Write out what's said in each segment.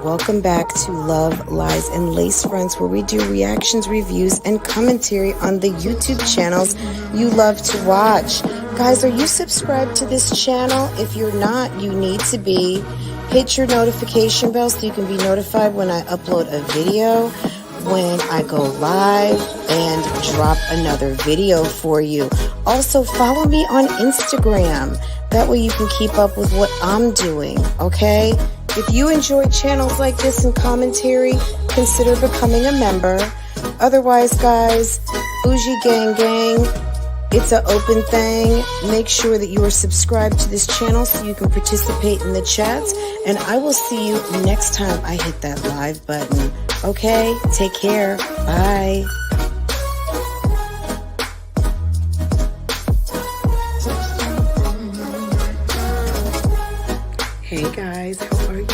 Welcome back to Love, Lies, and Lace Fronts, where we do reactions, reviews, and commentary on the YouTube channels you love to watch. Guys, are you subscribed to this channel? If you're not, you need to be. Hit your notification bell so you can be notified when I upload a video, when I go live, and drop another video for you. Also, follow me on Instagram. That way you can keep up with what I'm doing, okay? If you enjoy channels like this and commentary, consider becoming a member. Otherwise, guys, BougieGang Gang, it's an open thing. Make sure that you are subscribed to this channel so you can participate in the chats. And I will see you next time I hit that live button. Okay? Take care. Bye. Hey guys, how are you?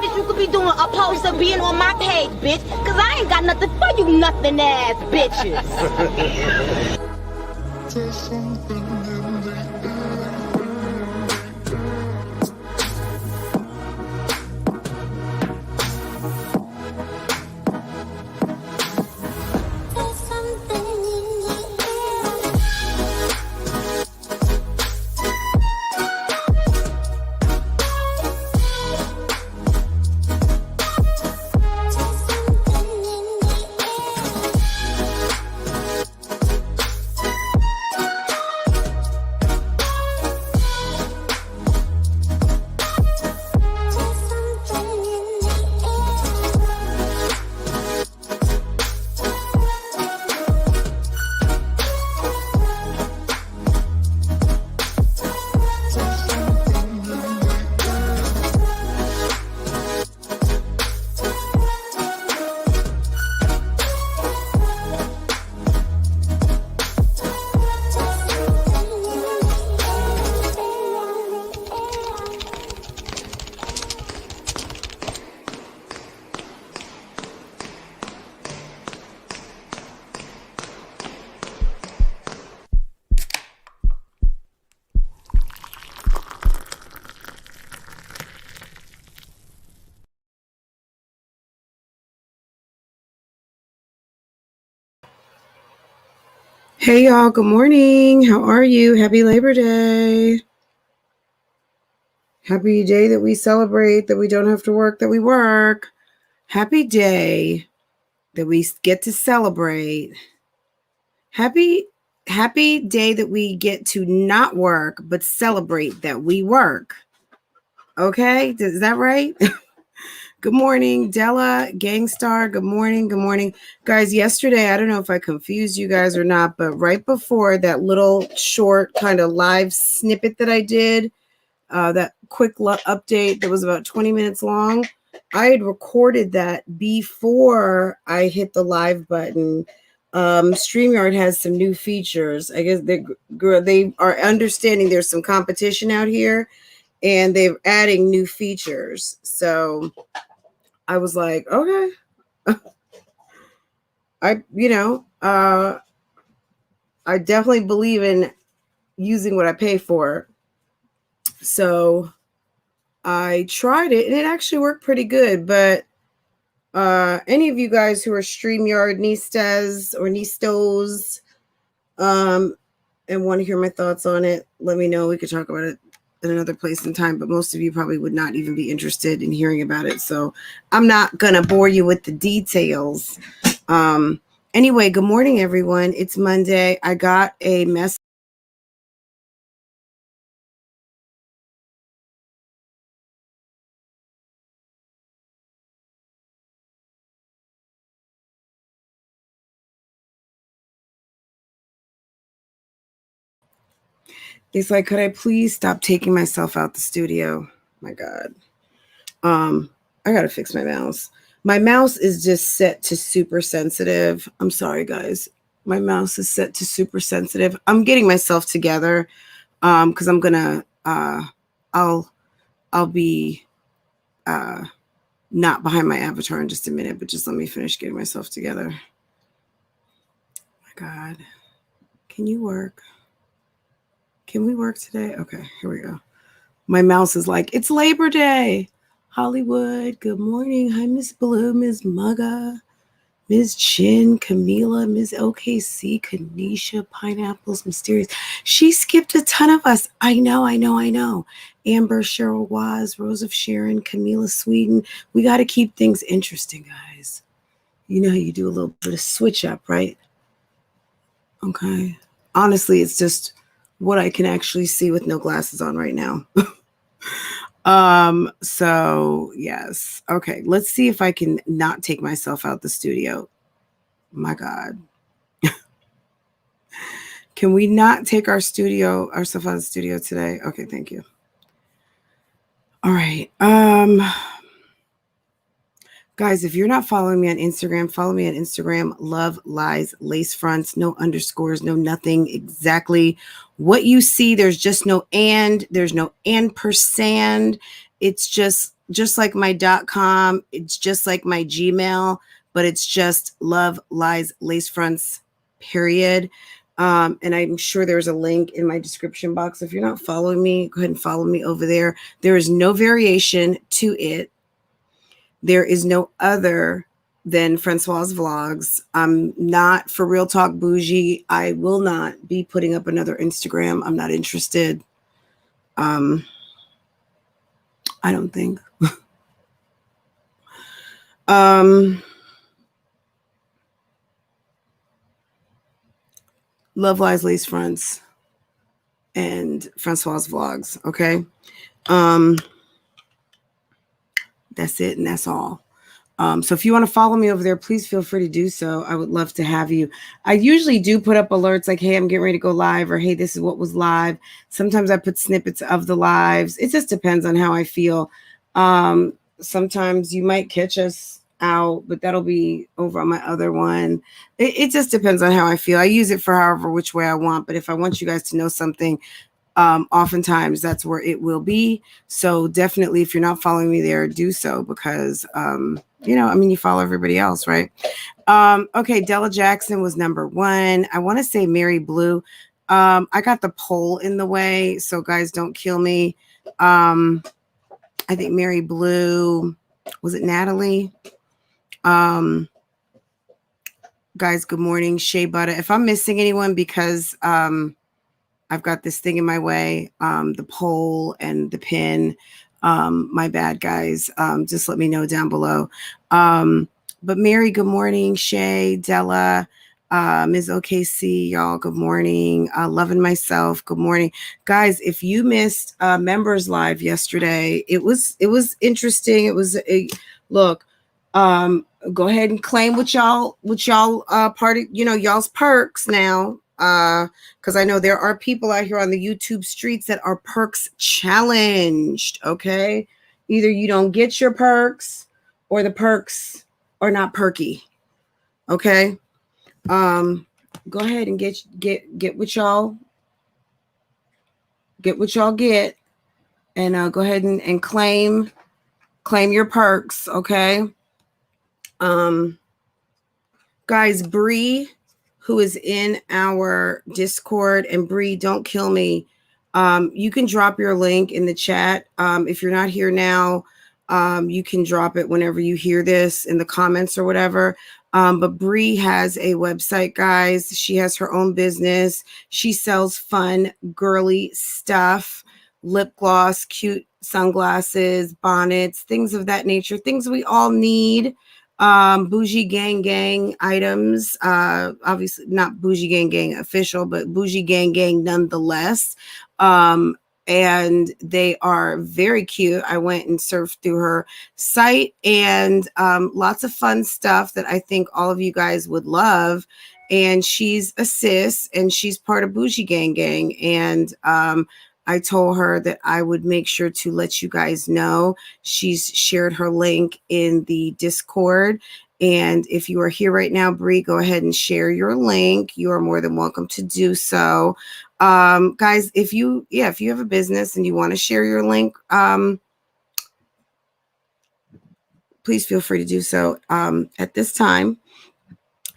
You could be doing opposed to being on my page, bitch, cause I ain't got nothing for you nothing ass bitches. Hey y'all, good morning. How are you? Happy Labor Day. Happy day that we celebrate, that we don't have to work, that we work. Happy day that we get to celebrate. Happy day that we get to not work, but celebrate that we work. Okay, is that right? Good morning, Della, Gangstar. Good morning. Good morning. Guys, yesterday, I don't know if I confused you guys or not, but right before that little short kind of live snippet that I did, that quick update that was about 20 minutes long, I had recorded that before I hit the live button. StreamYard has some new features. I guess they are understanding there's some competition out here, and they're adding new features. So I was like, okay. I definitely believe in using what I pay for. So I tried it and it actually worked pretty good. But any of you guys who are StreamYard nistas or nistos and want to hear my thoughts on it, let me know. We could talk about it in another place and time, but most of you probably would not even be interested in hearing about it. So I'm not going to bore you with the details. Anyway, good morning, everyone. It's Monday. I got a message. It's like, could I please stop taking myself out the studio? My God. I got to fix my mouse. My mouse is just set to super sensitive. I'm sorry, guys. My mouse is set to super sensitive. I'm getting myself together because I'm going to, I'll be not behind my avatar in just a minute, but just let me finish getting myself together. God. Can you work? Can we work today? Okay, here we go. My mouse is like, it's Labor Day. Hollywood, good morning. Hi, Miss Blue, Miss Mugga, Ms. Chin, Camila, Ms. OKC, Kanisha, Pineapples, Mysterious. She skipped a ton of us. I know. Amber, Cheryl Waz, Rose of Sharon, Camila Sweden. We got to keep things interesting, guys. You know how you do a little bit of switch up, right? Okay. Honestly, it's just what I can actually see with no glasses on right now. So yes. Okay. Let's see if I can not take myself out the studio. My God. Can we not take ourselves out of the studio today? Okay. Thank you. All right. Guys, if you're not following me on Instagram, follow me on Instagram. Love Lies Lace Fronts. No underscores, no nothing. Exactly what you see. There's just no and. There's no and%. It's just like my .com. It's just like my Gmail, but it's just Love Lies Lace Fronts, period. And I'm sure there's a link in my description box. If you're not following me, go ahead and follow me over there. There is no variation to it. There is no other than Francoise Vlogs. I'm not for Real Talk Bougie. I will not be putting up another Instagram. I'm not interested. I don't think. Love Lies Lace Fronts and Francoise Vlogs. Okay. That's it, and that's all. So if you want to follow me over there, please feel free to do so. I would love to have you. I usually do put up alerts like, hey, I'm getting ready to go live, or hey, this is what was live. Sometimes I put snippets of the lives. It just depends on how I feel. Sometimes you might catch us out, but that'll be over on my other one. It just depends on how I feel. I use it for however which way I want, but if I want you guys to know something, oftentimes that's where it will be. So definitely, if you're not following me there, do so, because you follow everybody else, right? Okay, Della Jackson was number 1. I want to say Mary Blue. I got the poll in the way, so guys, don't kill me. I think Mary Blue, was it Natalie? Guys, good morning. Shea Butter. If I'm missing anyone, because I've got this thing in my way, the poll and the pin. My bad, guys. Just let me know down below. But Mary, good morning. Shay, Della, Ms. OKC, y'all, good morning. Loving myself, good morning. Guys, if you missed Members Live yesterday, it was interesting. It was look. Go ahead and claim what y'all part of, y'all's perks now. Because I know there are people out here on the YouTube streets that are perks challenged. Okay, either you don't get your perks, or the perks are not perky. Okay, go ahead and get what y'all get, and go ahead and claim your perks. Okay, guys, Bree, who is in our Discord, and Bree, don't kill me. You can drop your link in the chat. If you're not here now, you can drop it whenever you hear this in the comments or whatever. But Bree has a website, guys. She has her own business. She sells fun, girly stuff, lip gloss, cute sunglasses, bonnets, things of that nature, things we all need. BougieGang Gang items, obviously not BougieGang Gang official, but BougieGang Gang nonetheless. And they are very cute. I went and surfed through her site, and lots of fun stuff that I think all of you guys would love. And she's a sis, and she's part of BougieGang Gang. And I told her that I would make sure to let you guys know. She's shared her link in the Discord. And if you are here right now, Bree, go ahead and share your link. You are more than welcome to do so. Guys, if you have a business and you want to share your link, please feel free to do so. At this time,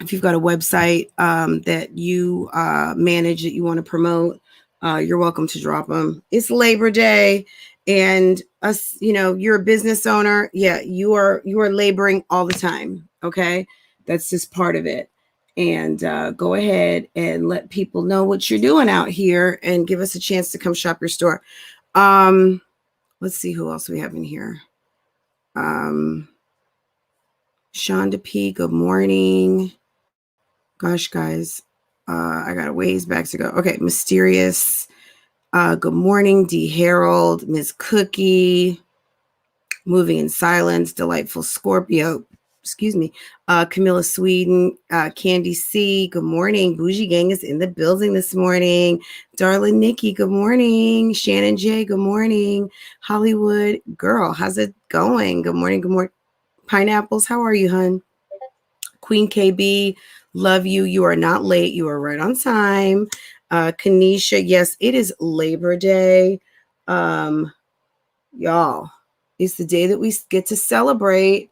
if you've got a website that you manage that you want to promote, you're welcome to drop them. It's Labor Day, and us, you know, you're a business owner. Yeah, you are laboring all the time. Okay, that's just part of it. And go ahead and let people know what you're doing out here, and give us a chance to come shop your store. Let's see who else we have in here. Shonda P, good morning. Gosh, guys, I got a ways back to go. Okay, Mysterious. Good morning, D. Harold, Ms. Cookie, Moving in Silence, Delightful Scorpio. Excuse me. Camilla Sweden, Candy C. Good morning. Bougie Gang is in the building this morning. Darling Nikki, good morning. Shannon J, good morning. Hollywood Girl, how's it going? Good morning. Good morning. Pineapples, how are you, hun? Queen KB, love you. You are not late. You are right on time. Kanisha, yes, it is Labor Day. Y'all, it's the day that we get to celebrate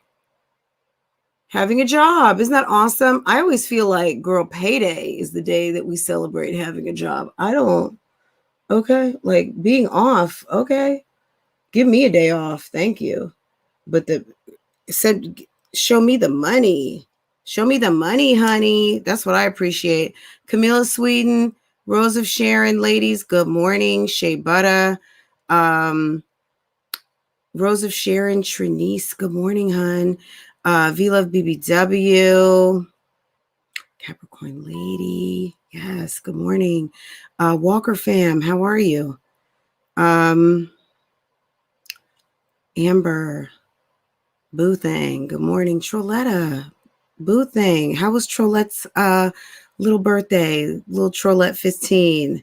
having a job. Isn't that awesome? I always feel like, girl, payday is the day that we celebrate having a job. Okay, like being off. Okay, give me a day off. Thank you. But show me the money. Show me the money, honey. That's what I appreciate. Camilla Sweden, Rose of Sharon, ladies, good morning. Shea Butter, Rose of Sharon, Trinice, good morning, hun. V Love BBW, Capricorn Lady, yes, good morning. Walker fam, how are you? Amber, Boothang, good morning. Trolletta, Boothang, how was Trollette's little birthday? Little Trollette 15.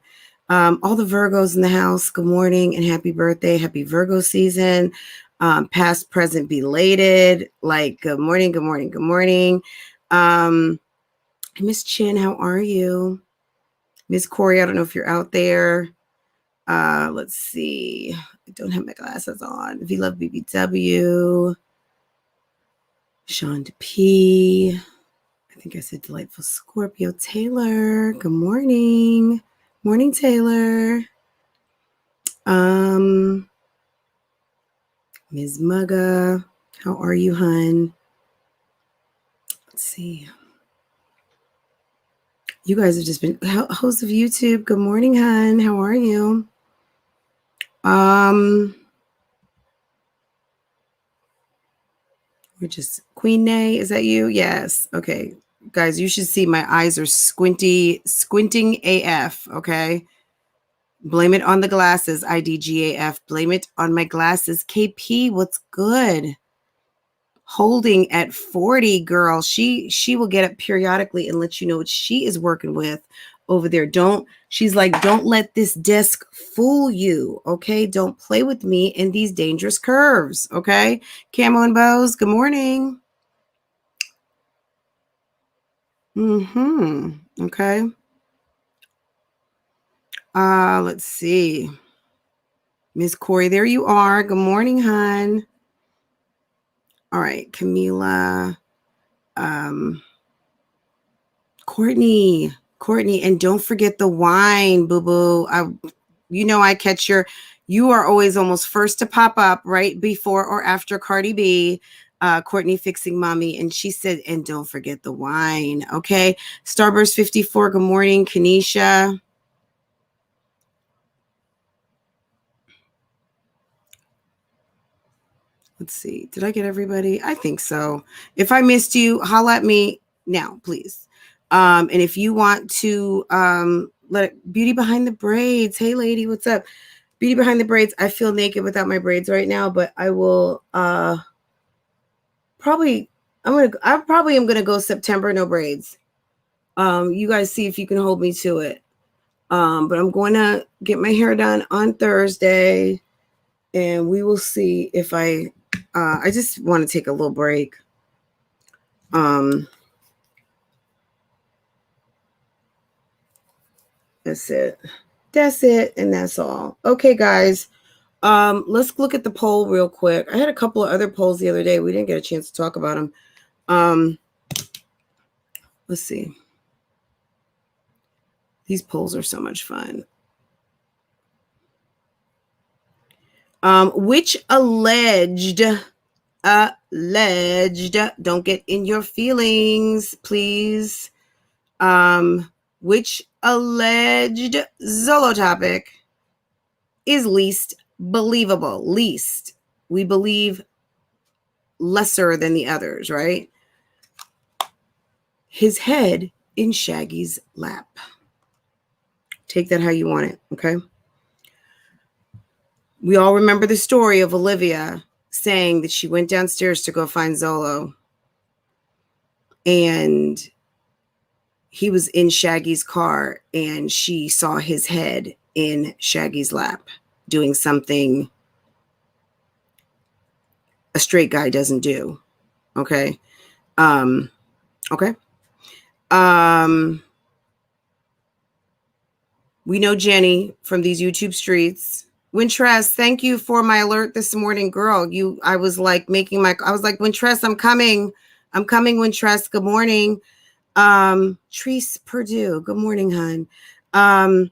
All the Virgos in the house, good morning and happy birthday. Happy Virgo season. Past, present, belated. Like, good morning, good morning, good morning. Miss Chin, how are you? Miss Corey, I don't know if you're out there. Let's see. I don't have my glasses on. V Love BBW. Shonda P. I think I said Delightful Scorpio. Taylor, good morning. Morning, Taylor. Ms. Mugga, how are you, hun? Let's see. You guys have just been hosts of YouTube. Good morning, hun. How are you? We're just Queen Nay. Is that you? Yes. Okay. Guys, you should see my eyes are squinting AF. Okay. Blame it on the glasses. IDGAF. Blame it on my glasses. KP, what's good? Holding at 40, girl. She will get up periodically and let you know what she is working with over there. She's like, don't let this desk fool you. Okay. Don't play with me in these dangerous curves. Okay. Camo and Bows, good morning. Okay. Let's see. Miss Corey, there you are. Good morning, hon. All right, Camila. Courtney, and don't forget the wine, boo-boo. I catch you are always almost first to pop up right before or after Cardi B. Courtney Fixing Mommy, and she said, and don't forget the wine. Okay. Starburst 54, good morning. Kanisha. Let's see. Did I get everybody? I think so. If I missed you, holla at me now, please. And if you want to Beauty Behind the Braids. Hey, lady, what's up? Beauty Behind the Braids. I feel naked without my braids right now, but I will probably am gonna go September, no braids. You guys see if you can hold me to it. But I'm going to get my hair done on Thursday, and we will see if I just want to take a little break. That's it. And that's all. Okay, guys. Let's look at the poll real quick. I had a couple of other polls the other day. We didn't get a chance to talk about them. Let's see. These polls are so much fun. Which alleged, don't get in your feelings, please. Which alleged Zolo topic is least believable? Least. We believe lesser than the others, right? His head in Shaggy's lap. Take that how you want it, okay? We all remember the story of Olivia saying that she went downstairs to go find Zolo. And he was in Shaggy's car and she saw his head in Shaggy's lap doing something a straight guy doesn't do. Okay. Okay. We know Jenny from these YouTube streets. Wintress, thank you for my alert this morning, girl. I was like Wintress, I'm coming, Wintress. Good morning. Treese Purdue. Good morning, hun.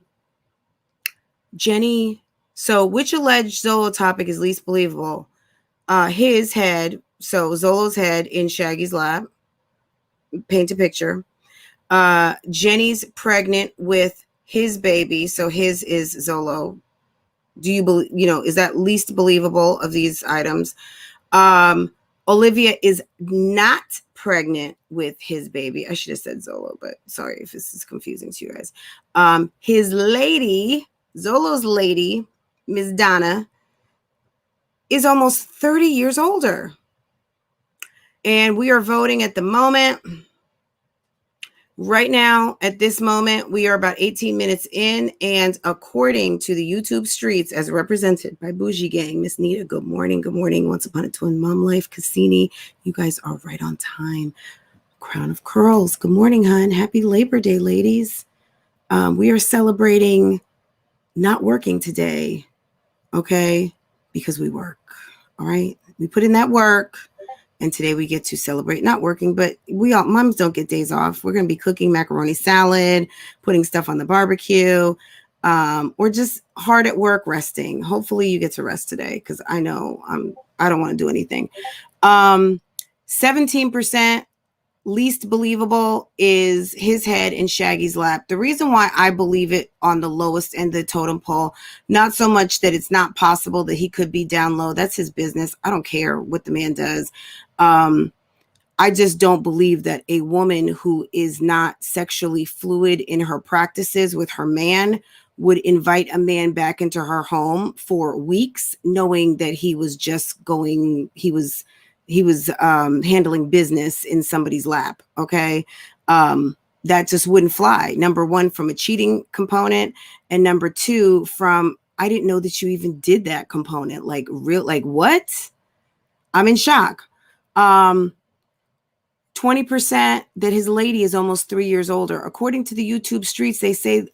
Jenny. So which alleged Zolo topic is least believable? His head. So Zolo's head in Shaggy's lap. Paint a picture. Jenny's pregnant with his baby. So his is Zolo. Do you believe, is that least believable of these items? Olivia is not pregnant with his baby. I should have said Zolo, but sorry if this is confusing to you guys. His lady, Zolo's lady, Ms. Donna, is almost 30 years older. And we are voting at the moment. Right now, at this moment, we are about 18 minutes in, and according to the YouTube streets, as represented by BougieGang, Miss Nita, good morning, good morning. Once Upon a Twin Mom Life, Cassini, you guys are right on time. Crown of Curls, good morning, hun. Happy Labor Day, ladies. We are celebrating not working today, okay? Because we work, all right? We put in that work. And today we get to celebrate not working, but moms don't get days off. We're going to be cooking macaroni salad, putting stuff on the barbecue, or just hard at work resting. Hopefully you get to rest today because I know I don't want to do anything. 17% least believable is his head in Shaggy's lap. The reason why I believe it on the lowest end of the totem pole, not so much that it's not possible that he could be down low. That's his business. I don't care what the man does. I just don't believe that a woman who is not sexually fluid in her practices with her man would invite a man back into her home for weeks, knowing that he was handling business in somebody's lap. Okay. That just wouldn't fly. Number one, from a cheating component, and number two, from, I didn't know that you even did that component. Like what? I'm in shock. 20% that his lady is almost 3 years older. According to the YouTube streets, they say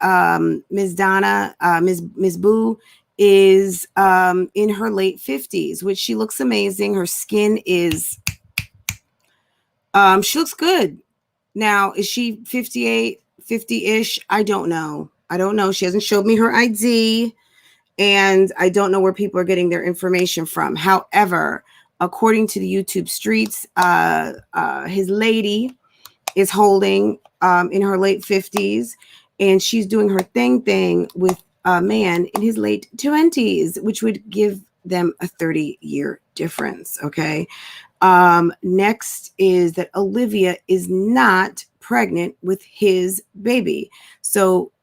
Ms. Donna, Ms. Boo is in her late 50s, which she looks amazing. Her skin is, she looks good. Now, is she 58, 50-ish? I don't know. She hasn't showed me her ID, and I don't know where people are getting their information from. However, according to the YouTube streets, his lady is holding in her late 50s, and she's doing her thing with a man in his late 20s, which would give them a 30-year difference. Okay. Next is that Olivia is not pregnant with his baby. So,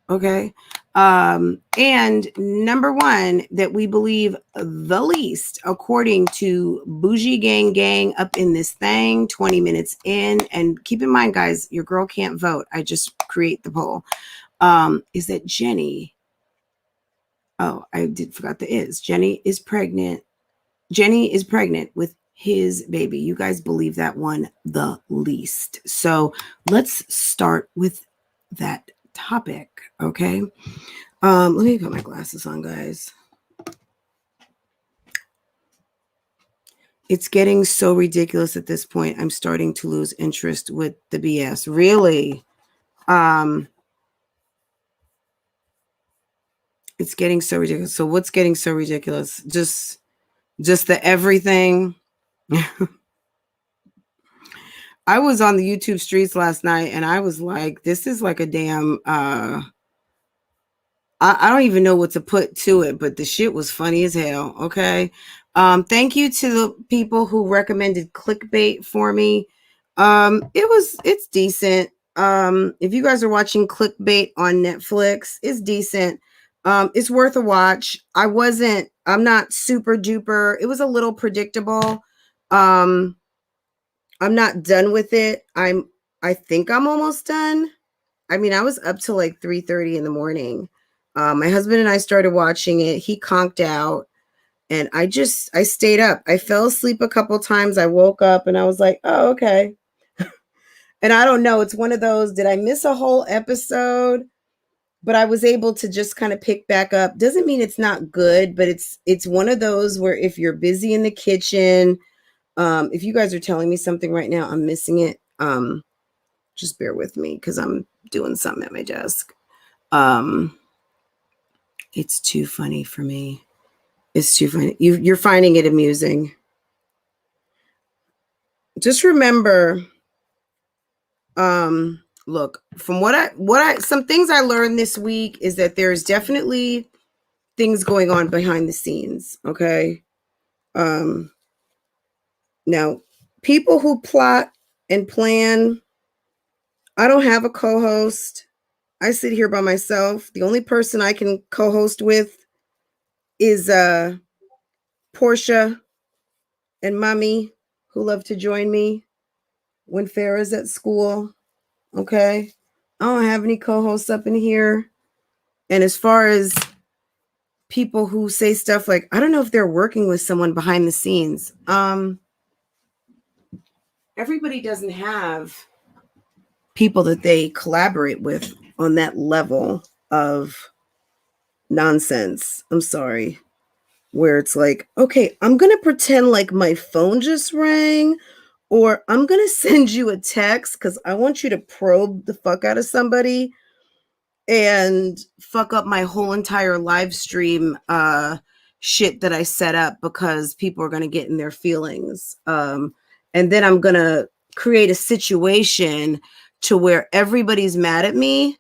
okay. And number one, that we believe the least, according to BougieGang Gang up in this thing, 20 minutes in. And keep in mind, guys, your girl can't vote. I just create the poll. Is that Jenny? Oh, I forgot the is. Jenny is pregnant with his baby. You guys believe that one the least. So let's start with that topic. Okay. Let me put my glasses on, guys. It's getting so ridiculous at this point. I'm starting to lose interest with the BS. Really? It's getting so ridiculous. So what's getting so ridiculous? Just the everything. I was on the YouTube streets last night and I was like, this is like a damn I don't even know what to put to it, but the shit was funny as hell. Okay. Thank you to the people who recommended clickbait for me. It's decent. If you guys are watching clickbait on Netflix, it's decent. It's worth a watch. I'm not super duper. It was a little predictable. I'm not done with it. I think I'm almost done. I mean, I was up till like 3:30 in the morning. My husband and I started watching it. He conked out and I stayed up. I fell asleep a couple times. I woke up and I was like, oh, okay. And I don't know. It's one of those, did I miss a whole episode? But I was able to just kind of pick back up. Doesn't mean it's not good, but it's one of those where if you're busy in the kitchen, if you guys are telling me something right now, I'm missing it. Just bear with me because I'm doing something at my desk. It's too funny for me. It's too funny. You're finding it amusing. Just remember, look, from some things I learned this week is that there's definitely things going on behind the scenes. Okay. Now, people who plot and plan, I don't have a co-host. I sit here by myself. The only person I can co-host with is Portia and Mommy, who love to join me when Farrah's at school. Okay. I don't have any co-hosts up in here. And as far as people who say stuff like, I don't know if they're working with someone behind the scenes. Everybody doesn't have people that they collaborate with on that level of nonsense. I'm sorry. Where it's like, okay, I'm going to pretend like my phone just rang, or I'm going to send you a text because I want you to probe the fuck out of somebody and fuck up my whole entire live stream shit that I set up because people are going to get in their feelings. And then I'm going to create a situation to where everybody's mad at me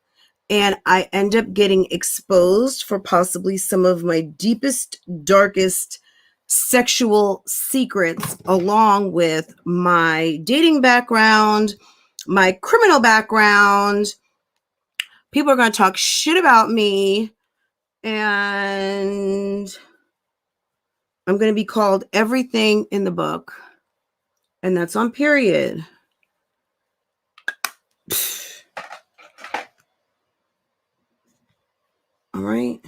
and I end up getting exposed for possibly some of my deepest, darkest sexual secrets, along with my dating background, my criminal background. People are going to talk shit about me, and I'm going to be called everything in the book. And that's on period. All right.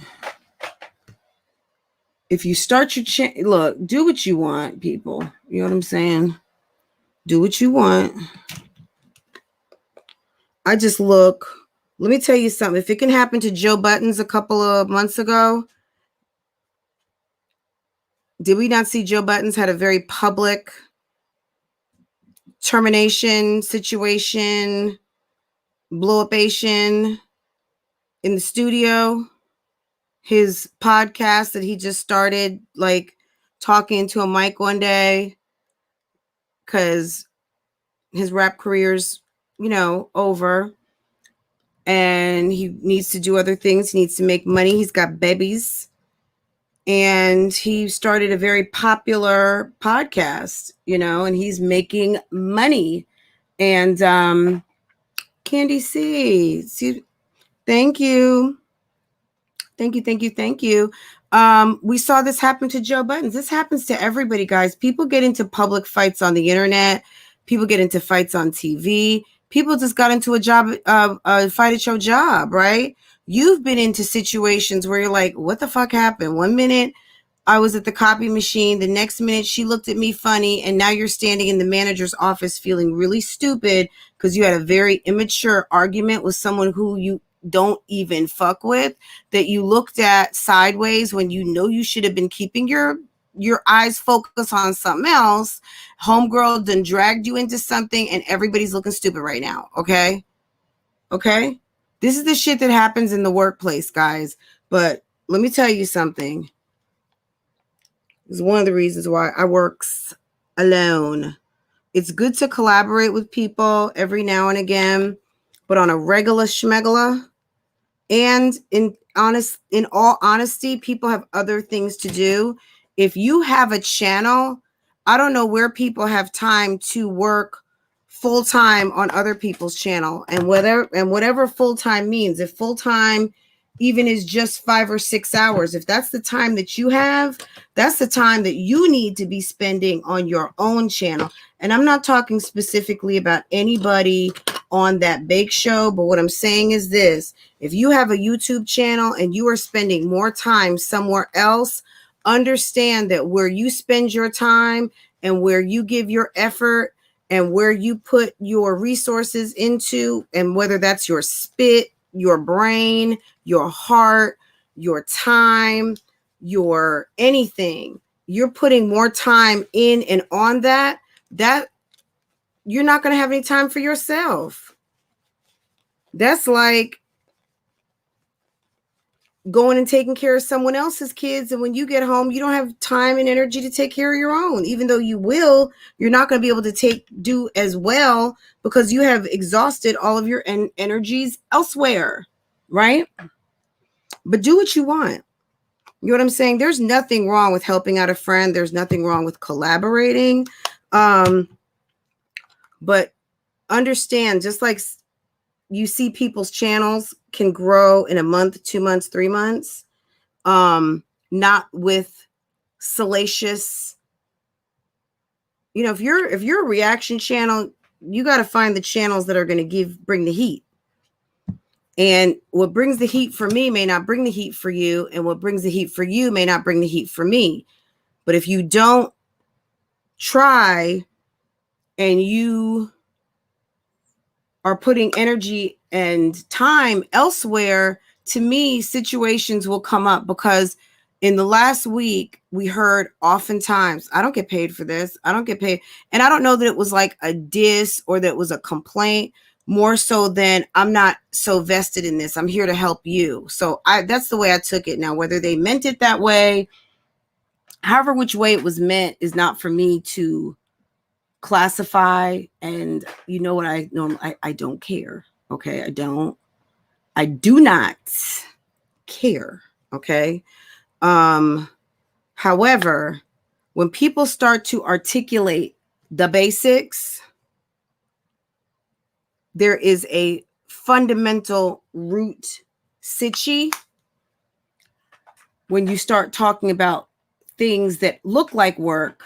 If you start your look, do what you want, people. You know what I'm saying? Do what you want. I just look. Let me tell you something. If it can happen to Joe Buttons a couple of months ago, did we not see Joe Buttons had a very public termination situation, blow-up-ation in the studio? His podcast that he just started, like, talking to a mic one day because his rap career's, over. And he needs to do other things. He needs to make money. He's got babies. And he started a very popular podcast, and he's making money. And Candy C, thank you. Thank you. We saw this happen to Joe Buttons. This happens to everybody, guys. People get into public fights on the internet. People get into fights on TV. People just got into a fight at your job, right? You've been into situations where you're like, what the fuck happened? One minute I was at the copy machine. The next minute she looked at me funny. And now you're standing in the manager's office feeling really stupid because you had a very immature argument with someone who you don't even fuck with, that you looked at sideways when you know you should have been keeping your your eyes focus on something else, homegirl done dragged you into something and everybody's looking stupid right now. Okay. Okay. This is the shit that happens in the workplace, guys. But let me tell you something. It's one of the reasons why I work alone. It's good to collaborate with people every now and again, but on a regular schmegula. And in all honesty, people have other things to do. If you have a channel, I don't know where people have time to work full time on other people's channel, and whatever full time means. If full time even is just 5 or 6 hours, if that's the time that you have, that's the time that you need to be spending on your own channel. And I'm not talking specifically about anybody on that bake show, but what I'm saying is this: if you have a YouTube channel and you are spending more time somewhere else, understand that where you spend your time and where you give your effort and where you put your resources into, and whether that's your spit, your brain, your heart, your time, your anything, you're putting more time in and on that you're not going to have any time for yourself. That's like going and taking care of someone else's kids, and when you get home, you don't have time and energy to take care of your own. Even though you will, you're not going to be able to do as well because you have exhausted all of your energies elsewhere, right? But do what you want. You know what I'm saying? There's nothing wrong with helping out a friend. There's nothing wrong with collaborating. But understand, just like you see people's channels can grow in a month, 2 months, 3 months, not with salacious, if you're a reaction channel, you got to find the channels that are going to bring the heat. And what brings the heat for me may not bring the heat for you, and what brings the heat for you may not bring the heat for me. But if you don't try and you are putting energy and time elsewhere, to me, situations will come up. Because in the last week, we heard oftentimes, I don't get paid for this. I don't get paid. And I don't know that it was like a diss or that it was a complaint, more so than I'm not so vested in this. I'm here to help you. So that's the way I took it. Now, whether they meant it that way, however which way it was meant, is not for me to classify. And you know what I don't care. Okay. I do not care. Okay. However, when people start to articulate the basics, there is a fundamental root sitchy when you start talking about things that look like work,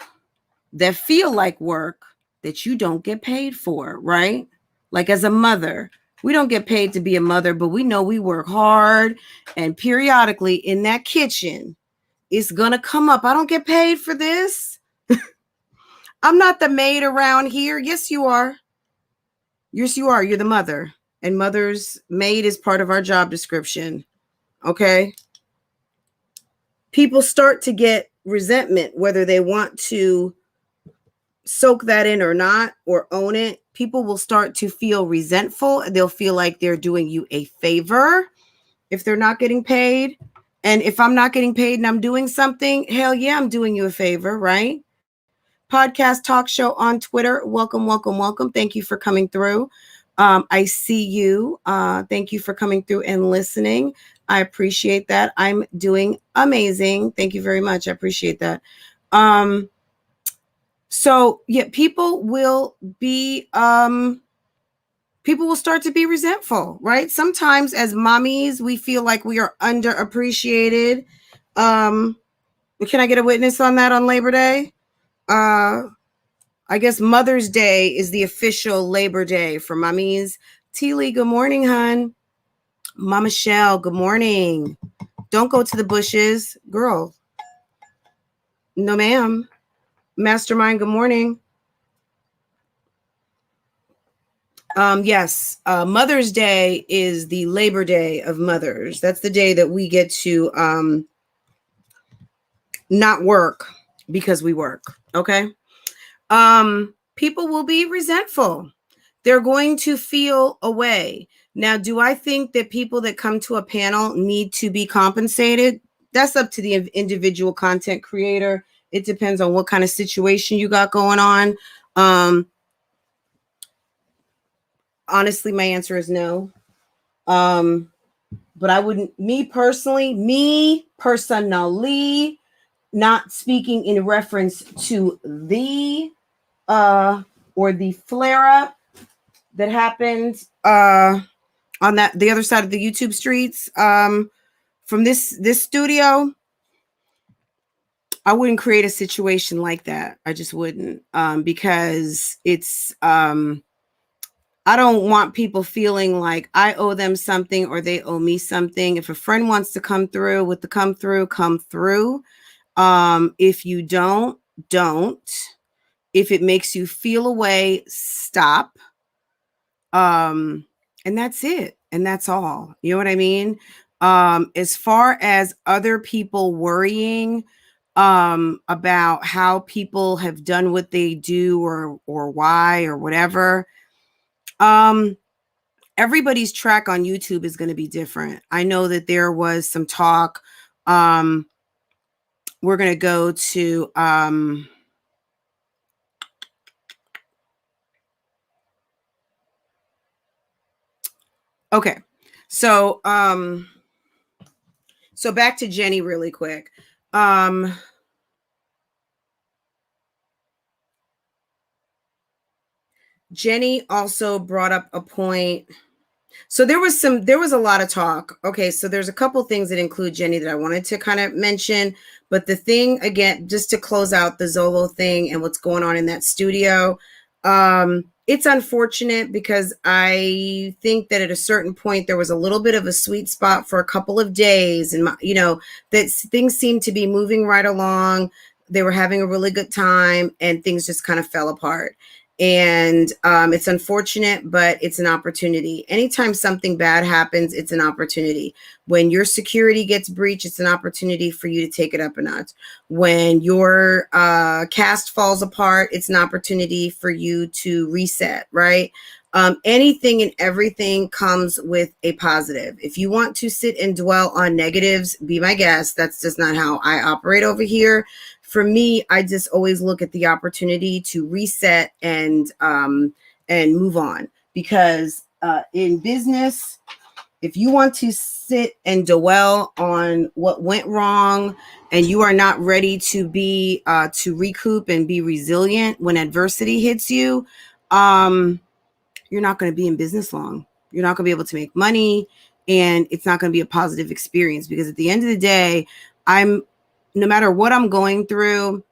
that feel like work, that you don't get paid for, right? Like as a mother, we don't get paid to be a mother, but we know we work hard, and periodically in that kitchen, it's gonna come up. I don't get paid for this. I'm not the maid around here. Yes, you are. Yes, you are. You're the mother, and mother's maid is part of our job description. Okay. People start to get resentment, whether they want to soak that in or not, or own it. People will start to feel resentful. They'll feel like they're doing you a favor if they're not getting paid. And if I'm not getting paid and I'm doing something, hell yeah, I'm doing you a favor, right? Podcast talk show on Twitter. Welcome, welcome, welcome. Thank you for coming through. I see you. Thank you for coming through and listening. I appreciate that. I'm doing amazing. Thank you very much. I appreciate that. So yeah, people will start to be resentful, right? Sometimes as mommies, we feel like we are underappreciated. Can I get a witness on that on Labor Day? I guess Mother's Day is the official Labor Day for mommies. T. Lee, good morning, hun. Mama Shell, good morning. Don't go to the bushes, girl. No, ma'am. Mastermind, good morning. Yes, Mother's Day is the Labor Day of mothers. That's the day that we get to not work. because we work. Okay. People will be resentful. They're going to feel away. Now, do I think that people that come to a panel need to be compensated? That's up to the individual content creator. It depends on what kind of situation you got going on. Honestly, my answer is no. But I wouldn't, me personally, not speaking in reference to the or the flare up that happened on the other side of the YouTube streets from this studio. I wouldn't create a situation like that. I just wouldn't, because it's I don't want people feeling like I owe them something or they owe me something. If a friend wants to come through with the come through. If you don't. If it makes you feel away, stop. And that's it. And that's all. You know what I mean? As far as other people worrying about how people have done what they do or why or whatever, everybody's track on YouTube is going to be different. I know that there was some talk. We're going to go to okay. So so back to Jenny really quick. Jenny also brought up a point. So there was a lot of talk. Okay, so there's a couple things that include Jenny that I wanted to kind of mention, but the thing again, just to close out the Zolo thing and what's going on in that studio, it's unfortunate because I think that at a certain point there was a little bit of a sweet spot for a couple of days, and that things seemed to be moving right along. They were having a really good time, and things just kind of fell apart. And it's unfortunate, but it's an opportunity. Anytime something bad happens, it's an opportunity. When your security gets breached, it's an opportunity for you to take it up a notch. When your cast falls apart, it's an opportunity for you to reset, right? Anything and everything comes with a positive. If you want to sit and dwell on negatives, be my guest. That's just not how I operate over here. For me, I just always look at the opportunity to reset and move on, because in business, if you want to sit and dwell on what went wrong and you are not ready to be to recoup and be resilient when adversity hits you, you're not going to be in business long. You're not going to be able to make money, and it's not going to be a positive experience, because at the end of the day, no matter what I'm going through,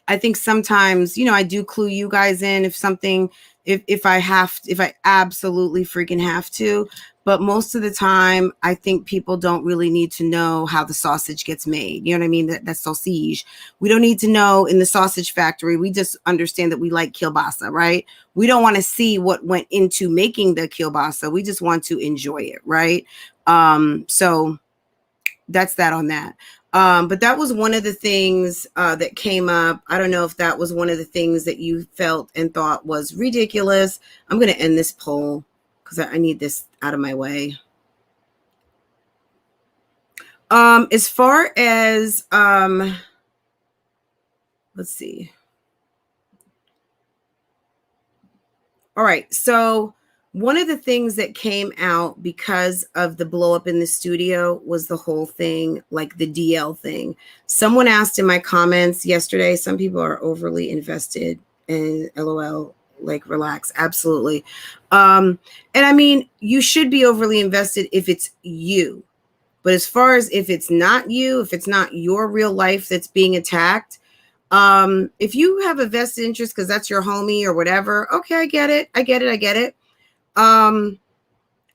I think sometimes, I do clue you guys in if I absolutely freaking have to. But most of the time, I think people don't really need to know how the sausage gets made. You know what I mean? That's sausage. We don't need to know in the sausage factory. We just understand that we like kielbasa, right? We don't want to see what went into making the kielbasa. We just want to enjoy it, right? So that's that on that. But that was one of the things that came up. I don't know if that was one of the things that you felt and thought was ridiculous. I'm going to end this poll because I need this out of my way. As far as, let's see. All right. So one of the things that came out because of the blow up in the studio was the whole thing, like the DL thing. Someone asked in my comments yesterday, some people are overly invested in LOL, like relax. Absolutely. And I mean, you should be overly invested if it's you. But as far as if it's not you, if it's not your real life that's being attacked, if you have a vested interest because that's your homie or whatever, okay, I get it.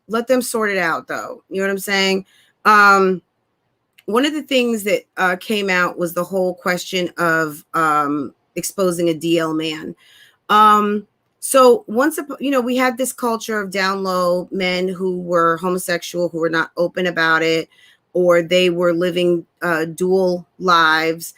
Let them sort it out though. You know what I'm saying? One of the things that came out was the whole question of exposing a DL man. So once, we had this culture of down low men who were homosexual, who were not open about it, or they were living dual lives.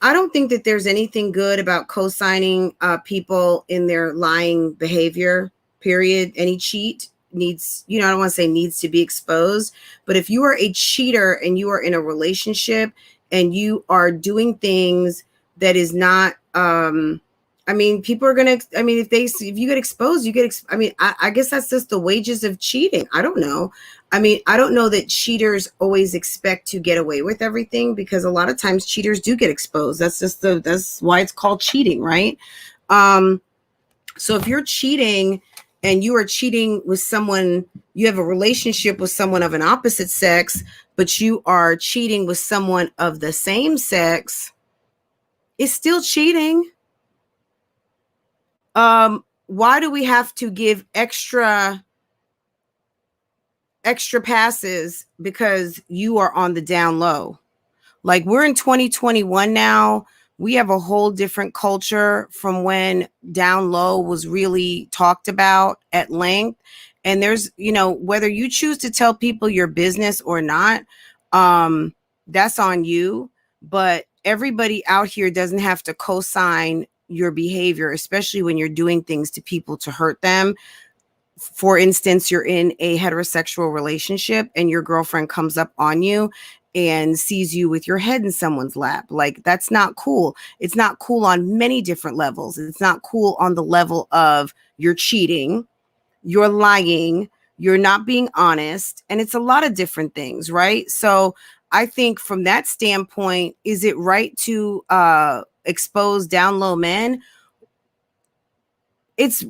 I don't think that there's anything good about co-signing people in their lying behavior, period. Any cheat needs, I don't want to say needs to be exposed, but if you are a cheater and you are in a relationship and you are doing things that is not, people are going to, if you get exposed, I guess that's just the wages of cheating. I don't know. I don't know that cheaters always expect to get away with everything, because a lot of times cheaters do get exposed. That's why it's called cheating, right? So if you're cheating and you are cheating with someone, you have a relationship with someone of an opposite sex, but you are cheating with someone of the same sex, it's still cheating. Why do we have to give extra passes because you are on the down low? Like, we're in 2021 now. We have a whole different culture from when down low was really talked about at length. And there's, whether you choose to tell people your business or not, that's on you. But everybody out here doesn't have to co-sign your behavior, especially when you're doing things to people to hurt them. For instance, you're in a heterosexual relationship and your girlfriend comes up on you and sees you with your head in someone's lap. Like, that's not cool. It's not cool on many different levels. It's not cool on the level of you're cheating, you're lying, you're not being honest, and it's a lot of different things, right? So I think from that standpoint, is it right to expose down low men? It's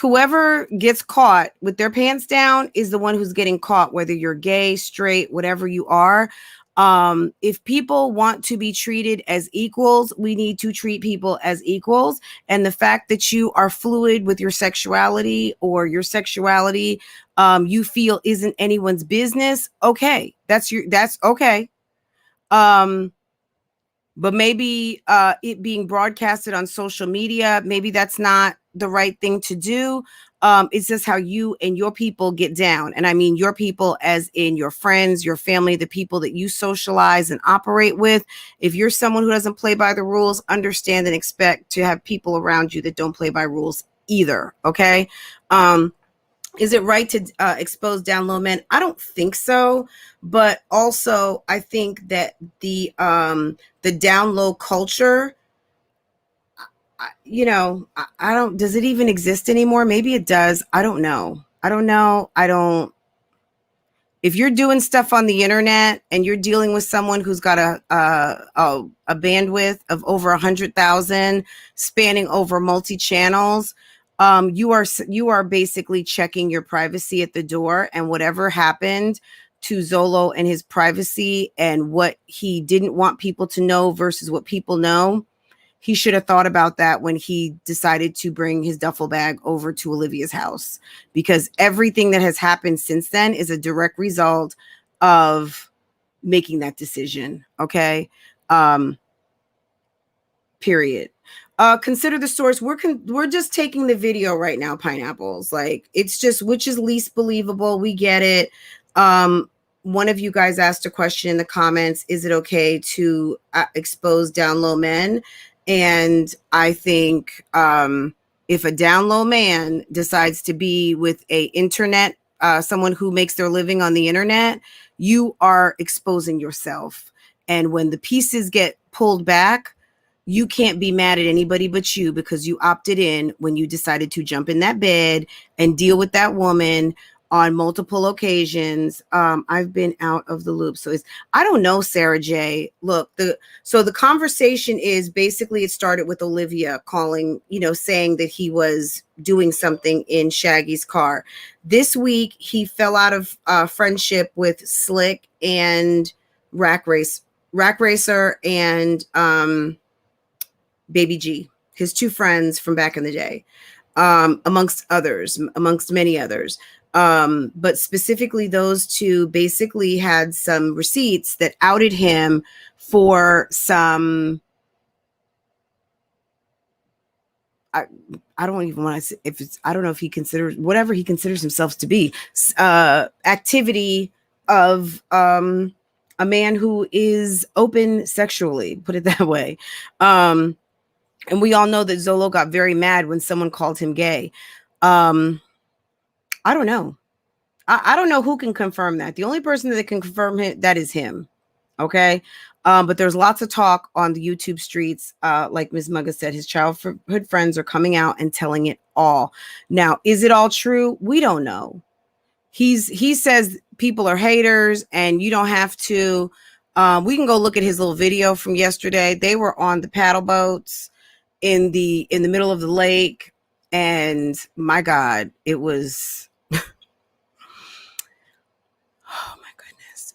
whoever gets caught with their pants down is the one who's getting caught, whether you're gay, straight, whatever you are. If people want to be treated as equals, we need to treat people as equals. And the fact that you are fluid with your sexuality, or your sexuality, you feel isn't anyone's business. Okay. That's okay. But maybe it being broadcasted on social media, maybe that's not the right thing to do. It's just how you and your people get down. And I mean your people as in your friends, your family, the people that you socialize and operate with. If you're someone who doesn't play by the rules, understand and expect to have people around you that don't play by rules either. Okay. Is it right to expose down low men? I don't think so. But also, I think that the down low culture, I don't, does it even exist anymore? Maybe it does. I don't know. If you're doing stuff on the internet and you're dealing with someone who's got a bandwidth of over 100,000 spanning over multi-channels, you are basically checking your privacy at the door. And whatever happened to Zolo and his privacy and what he didn't want people to know versus what people know, he should have thought about that when he decided to bring his duffel bag over to Olivia's house, because everything that has happened since then is a direct result of making that decision. Okay. Period. Consider the source. We're just taking the video right now, pineapples. Like, it's just which is least believable. We get it. One of you guys asked a question in the comments: is it okay to expose down low men? And I think if a down low man decides to be with a internet, someone who makes their living on the internet, you are exposing yourself. And when the pieces get pulled back, you can't be mad at anybody but you, because you opted in when you decided to jump in that bed and deal with that woman on multiple occasions. I've been out of the loop. So I don't know, Sarah J. Look, the conversation is basically, it started with Olivia calling, saying that he was doing something in Shaggy's car. This week, he fell out of friendship with Slick and Rack Racer and Baby G, his two friends from back in the day, amongst many others. But specifically, those two basically had some receipts that outed him for some, I don't even want to say I don't know if he considers whatever he considers himself to be, activity of a man who is open sexually, put it that way. And we all know that Zolo got very mad when someone called him gay. I don't know. I don't know who can confirm that. The only person that can confirm it, that is him. Okay. But there's lots of talk on the YouTube streets. Like Ms. Mugga said, his childhood friends are coming out and telling it all. Now, is it all true? We don't know. He says people are haters and you don't have to. We can go look at his little video from yesterday. They were on the paddle boats in the middle of the lake. And my God, it was, oh my goodness.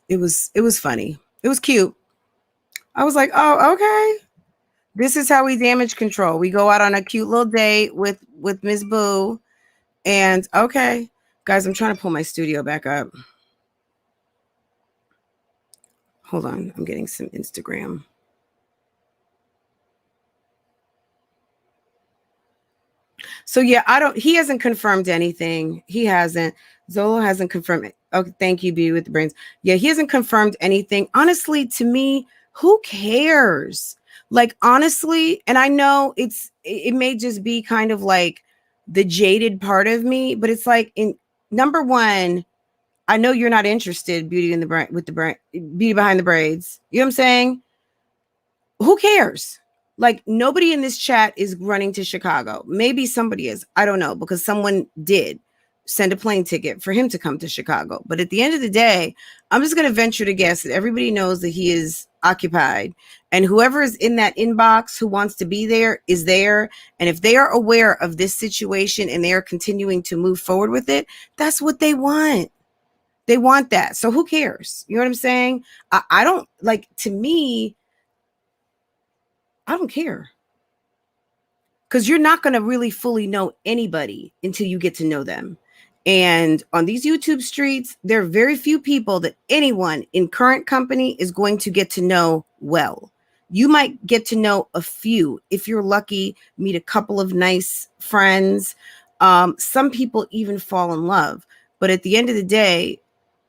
It was funny. It was cute. I was like, oh, okay. This is how we damage control. We go out on a cute little date with Ms. Boo. And okay. Guys, I'm trying to pull my studio back up. Hold on. I'm getting some Instagram. So yeah, he hasn't confirmed anything. He hasn't. Zolo hasn't confirmed it. Okay, thank you, B with the brains. Yeah, he hasn't confirmed anything. Honestly, to me, who cares? Like, honestly, and I know it may just be kind of like the jaded part of me, but it's like, in number one, I know you're not interested, beauty behind the braids. You know what I'm saying? Who cares? Like, nobody in this chat is running to Chicago. Maybe somebody is. I don't know, because someone did send a plane ticket for him to come to Chicago. But at the end of the day, I'm just going to venture to guess that everybody knows that he is occupied. And whoever is in that inbox who wants to be there is there. And if they are aware of this situation and they are continuing to move forward with it, that's what they want. They want that. So who cares? You know what I'm saying? I don't, like, to me, I don't care. Because you're not going to really fully know anybody until you get to know them. And on these YouTube streets, there are very few people that anyone in current company is going to get to know well. You might get to know a few. If you're lucky, meet a couple of nice friends. Some people even fall in love. But at the end of the day,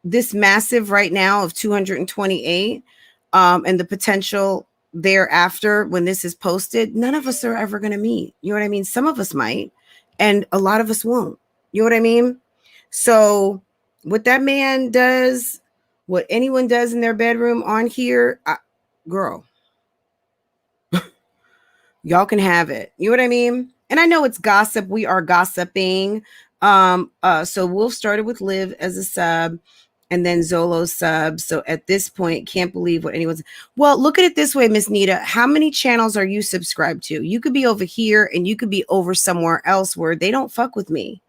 this massive right now of 228 and the potential thereafter when this is posted, none of us are ever going to meet. You know what I mean? Some of us might, and a lot of us won't. You know what I mean? So what that man does, what anyone does in their bedroom on here, girl, y'all can have it. You know what I mean? And I know it's gossip. We are gossiping. So Wolf started with Liv as a sub, and then Zolo sub. So at this point, can't believe what anyone's. Well, look at it this way, Miss Nita. How many channels are you subscribed to? You could be over here and you could be over somewhere else where they don't fuck with me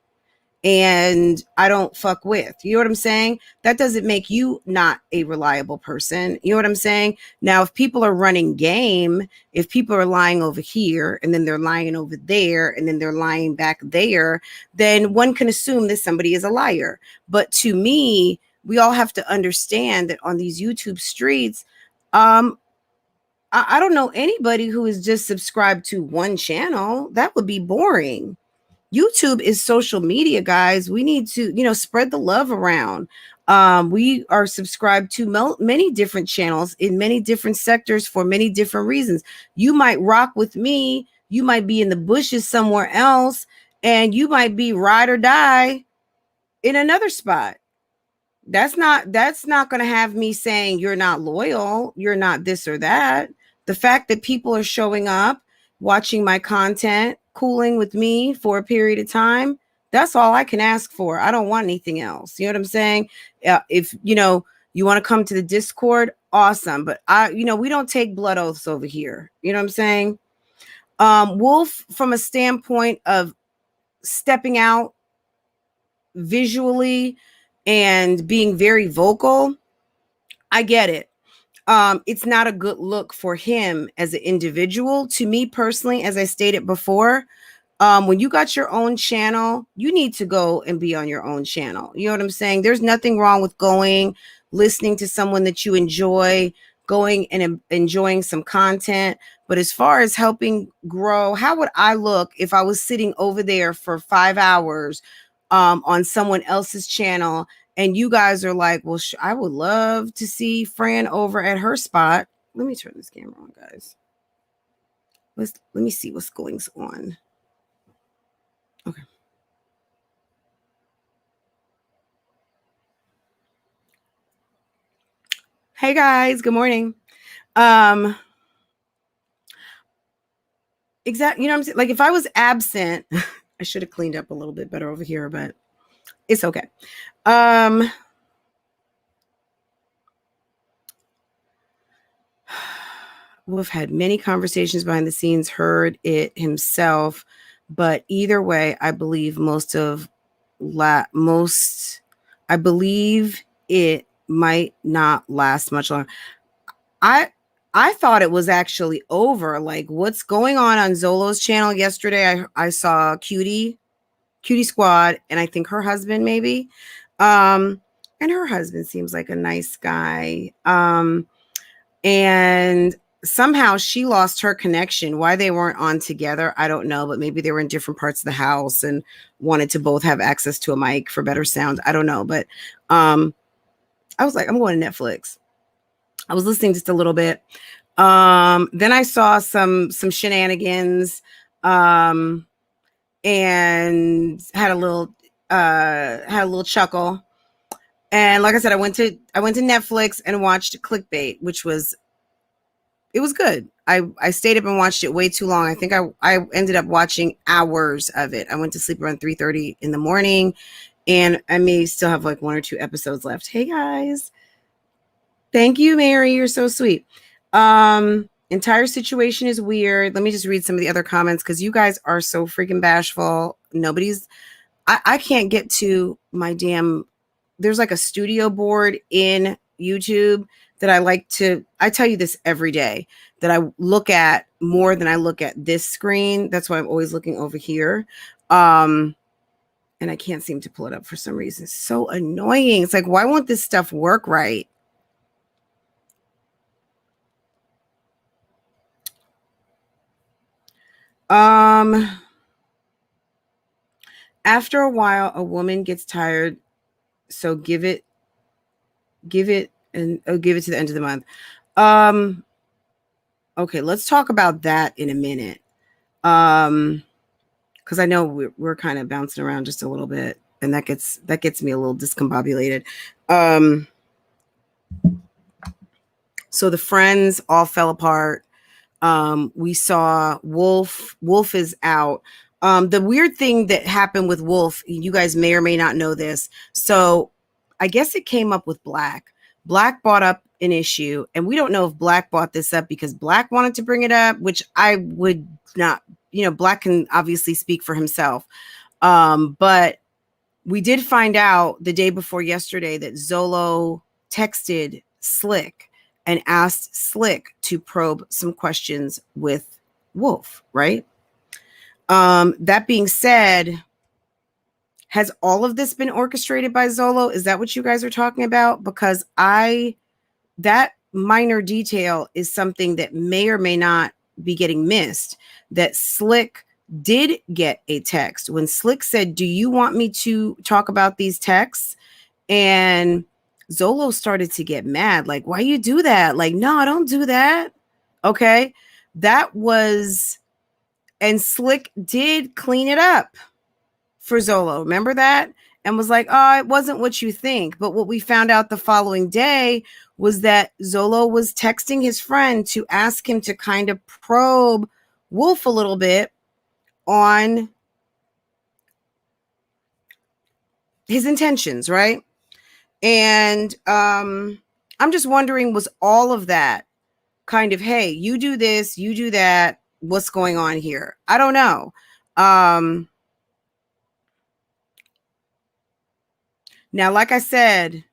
and I don't fuck with. You know what I'm saying? That doesn't make you not a reliable person. You know what I'm saying? Now, if people are running game, if people are lying over here and then they're lying over there and then they're lying back there, then one can assume that somebody is a liar. But to me, we all have to understand that on these YouTube streets, I don't know anybody who is just subscribed to one channel. That would be boring. YouTube is social media, guys. We need to, spread the love around. We are subscribed to many different channels in many different sectors for many different reasons. You might rock with me. You might be in the bushes somewhere else, and you might be ride or die in another spot. That's not going to have me saying you're not loyal, you're not this or that. The fact that people are showing up, watching my content, cooling with me for a period of time, that's all I can ask for. I don't want anything else. You know what I'm saying? If you want to come to the Discord, awesome. But we don't take blood oaths over here. You know what I'm saying? Wolf, from a standpoint of stepping out visually and being very vocal, I get it. It's not a good look for him as an individual. To me personally, as I stated before, when you got your own channel, you need to go and be on your own channel. You know what I'm saying? There's nothing wrong with listening to someone that you enjoy, going and enjoying some content. But as far as helping grow, how would I look if I was sitting over there for 5 hours on someone else's channel And you guys are like, well, I would love to see Fran over at her spot. Let me turn this camera on, guys. Let me see what's going on. Okay. Hey guys, good morning. Exactly. You know what I'm saying? Like if I was absent, I should have cleaned up a little bit better over here, but it's okay. We've had many conversations behind the scenes, heard it himself, but either way, I believe I believe it might not last much longer. I thought it was actually over. Like what's going on Zolo's channel yesterday? I saw Cutie Squad, and I think her husband maybe. And her husband seems like a nice guy. And somehow she lost her connection. Why they weren't on together, I don't know, but maybe they were in different parts of the house and wanted to both have access to a mic for better sound. I don't know, but I was like, I'm going to Netflix. I was listening just a little bit. Then I saw some shenanigans and had a little chuckle. And like I said, I went to Netflix and watched Clickbait, which was good. I stayed up and watched it way too long. I think I ended up watching hours of it. I went to sleep around 3:30 in the morning, and I may still have like 1 or 2 episodes left. Hey guys. Thank you, Mary. You're so sweet. Entire situation is weird. Let me just read some of the other comments because you guys are so freaking bashful. I can't get to my damn, there's like a studio board in YouTube that I tell you this every day, that I look at more than I look at this screen. That's why I'm always looking over here. And I can't seem to pull it up for some reason. It's so annoying. It's like, why won't this stuff work right? After a while, a woman gets tired. So give it to the end of the month. Okay, let's talk about that in a minute. Because I know we're kind of bouncing around just a little bit, and that gets me a little discombobulated. So the friends all fell apart. We saw Wolf. Wolf is out. The weird thing that happened with Wolf, you guys may or may not know this. So I guess it came up with Black. Black brought up an issue, and we don't know if Black brought this up because Black wanted to bring it up, which I would not, Black can obviously speak for himself. But we did find out the day before yesterday that Zolo texted Slick and asked Slick to probe some questions with Wolf, right? That being said, has all of this been orchestrated by Zolo? Is that what you guys are talking about? Because that minor detail is something that may or may not be getting missed, that Slick did get a text. When Slick said, do you want me to talk about these texts? And Zolo started to get mad. Like, why you do that? Like, no, don't do that. Okay. And Slick did clean it up for Zolo. Remember that? And was like, oh, it wasn't what you think. But what we found out the following day was that Zolo was texting his friend to ask him to kind of probe Wolf a little bit on his intentions, right? And I'm just wondering, was all of that kind of, hey, you do this, you do that, what's going on here? I don't know. Now, like I said,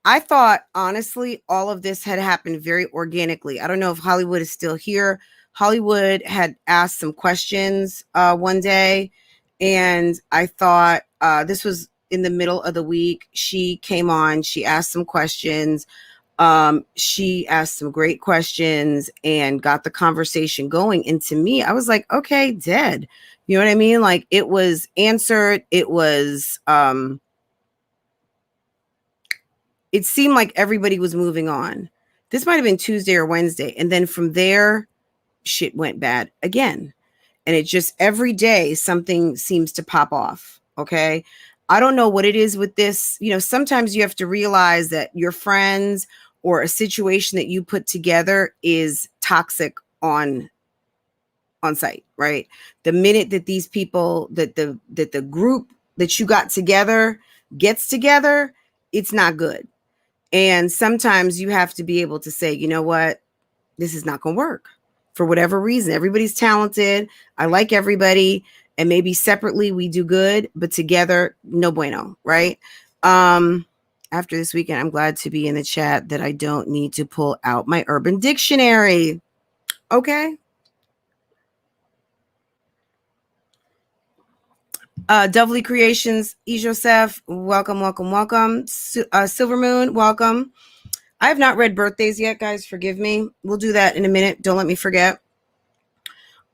I thought, honestly, all of this had happened very organically. I don't know if Hollywood is still here. Hollywood had asked some questions one day, and I thought this was in the middle of the week. She came on. She asked some questions. She asked some great questions and got the conversation going. And to me, I was like, okay, dead. You know what I mean? Like, it was answered. It was it seemed like everybody was moving on. This might have been Tuesday or Wednesday. And then from there, shit went bad again. And it just every day something seems to pop off. Okay. I don't know what it is with this. You know, sometimes you have to realize that your friends or a situation that you put together is toxic on site, right? The minute that these people, that the group that you got together gets together, it's not good. And sometimes you have to be able to say, you know what, this is not going to work for whatever reason. Everybody's talented. I like everybody. And maybe separately we do good, but together, no bueno, right? After this weekend, I'm glad to be in the chat that I don't need to pull out my Urban Dictionary. Okay. Doubly Creations, E. Joseph, welcome, welcome, welcome. Silver Moon, welcome. I have not read birthdays yet, guys. Forgive me. We'll do that in a minute. Don't let me forget.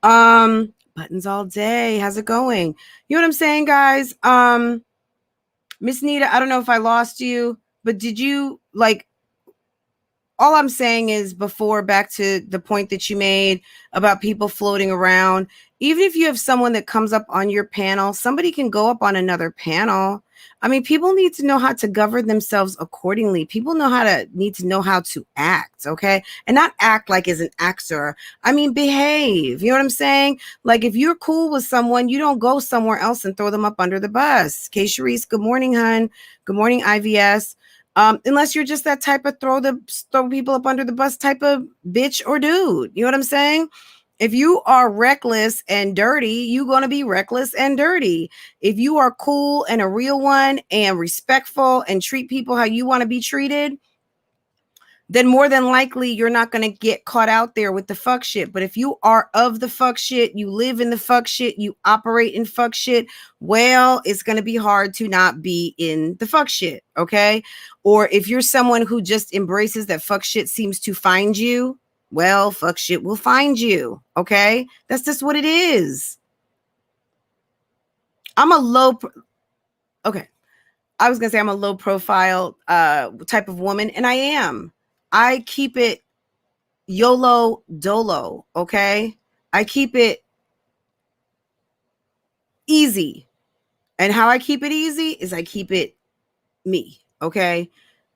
Buttons all day. How's it going? You know what I'm saying, guys? Miss Nita, I don't know if I lost you, but did you like? All I'm saying is before, back to the point that you made about people floating around, even if you have someone that comes up on your panel, somebody can go up on another panel. I mean, people need to know how to govern themselves accordingly. People need to know how to act, okay? And not act like as an actor. I mean, behave. You know what I'm saying? Like if you're cool with someone, you don't go somewhere else and throw them up under the bus. Kay Sharice, good morning, hun. Good morning, IVS. Unless you're just that type of throw people up under the bus type of bitch or dude. You know what I'm saying? If you are reckless and dirty, you're going to be reckless and dirty. If you are cool and a real one and respectful and treat people how you want to be treated, then more than likely you're not going to get caught out there with the fuck shit. But if you are of the fuck shit, you live in the fuck shit, you operate in fuck shit, well, it's going to be hard to not be in the fuck shit, okay? Or if you're someone who just embraces that fuck shit seems to find you, well, fuck shit will find you, okay? That's just what it is. I'm a low profile type of woman, and I am. I keep it YOLO dolo, okay? I keep it easy. And how I keep it easy is I keep it me, okay?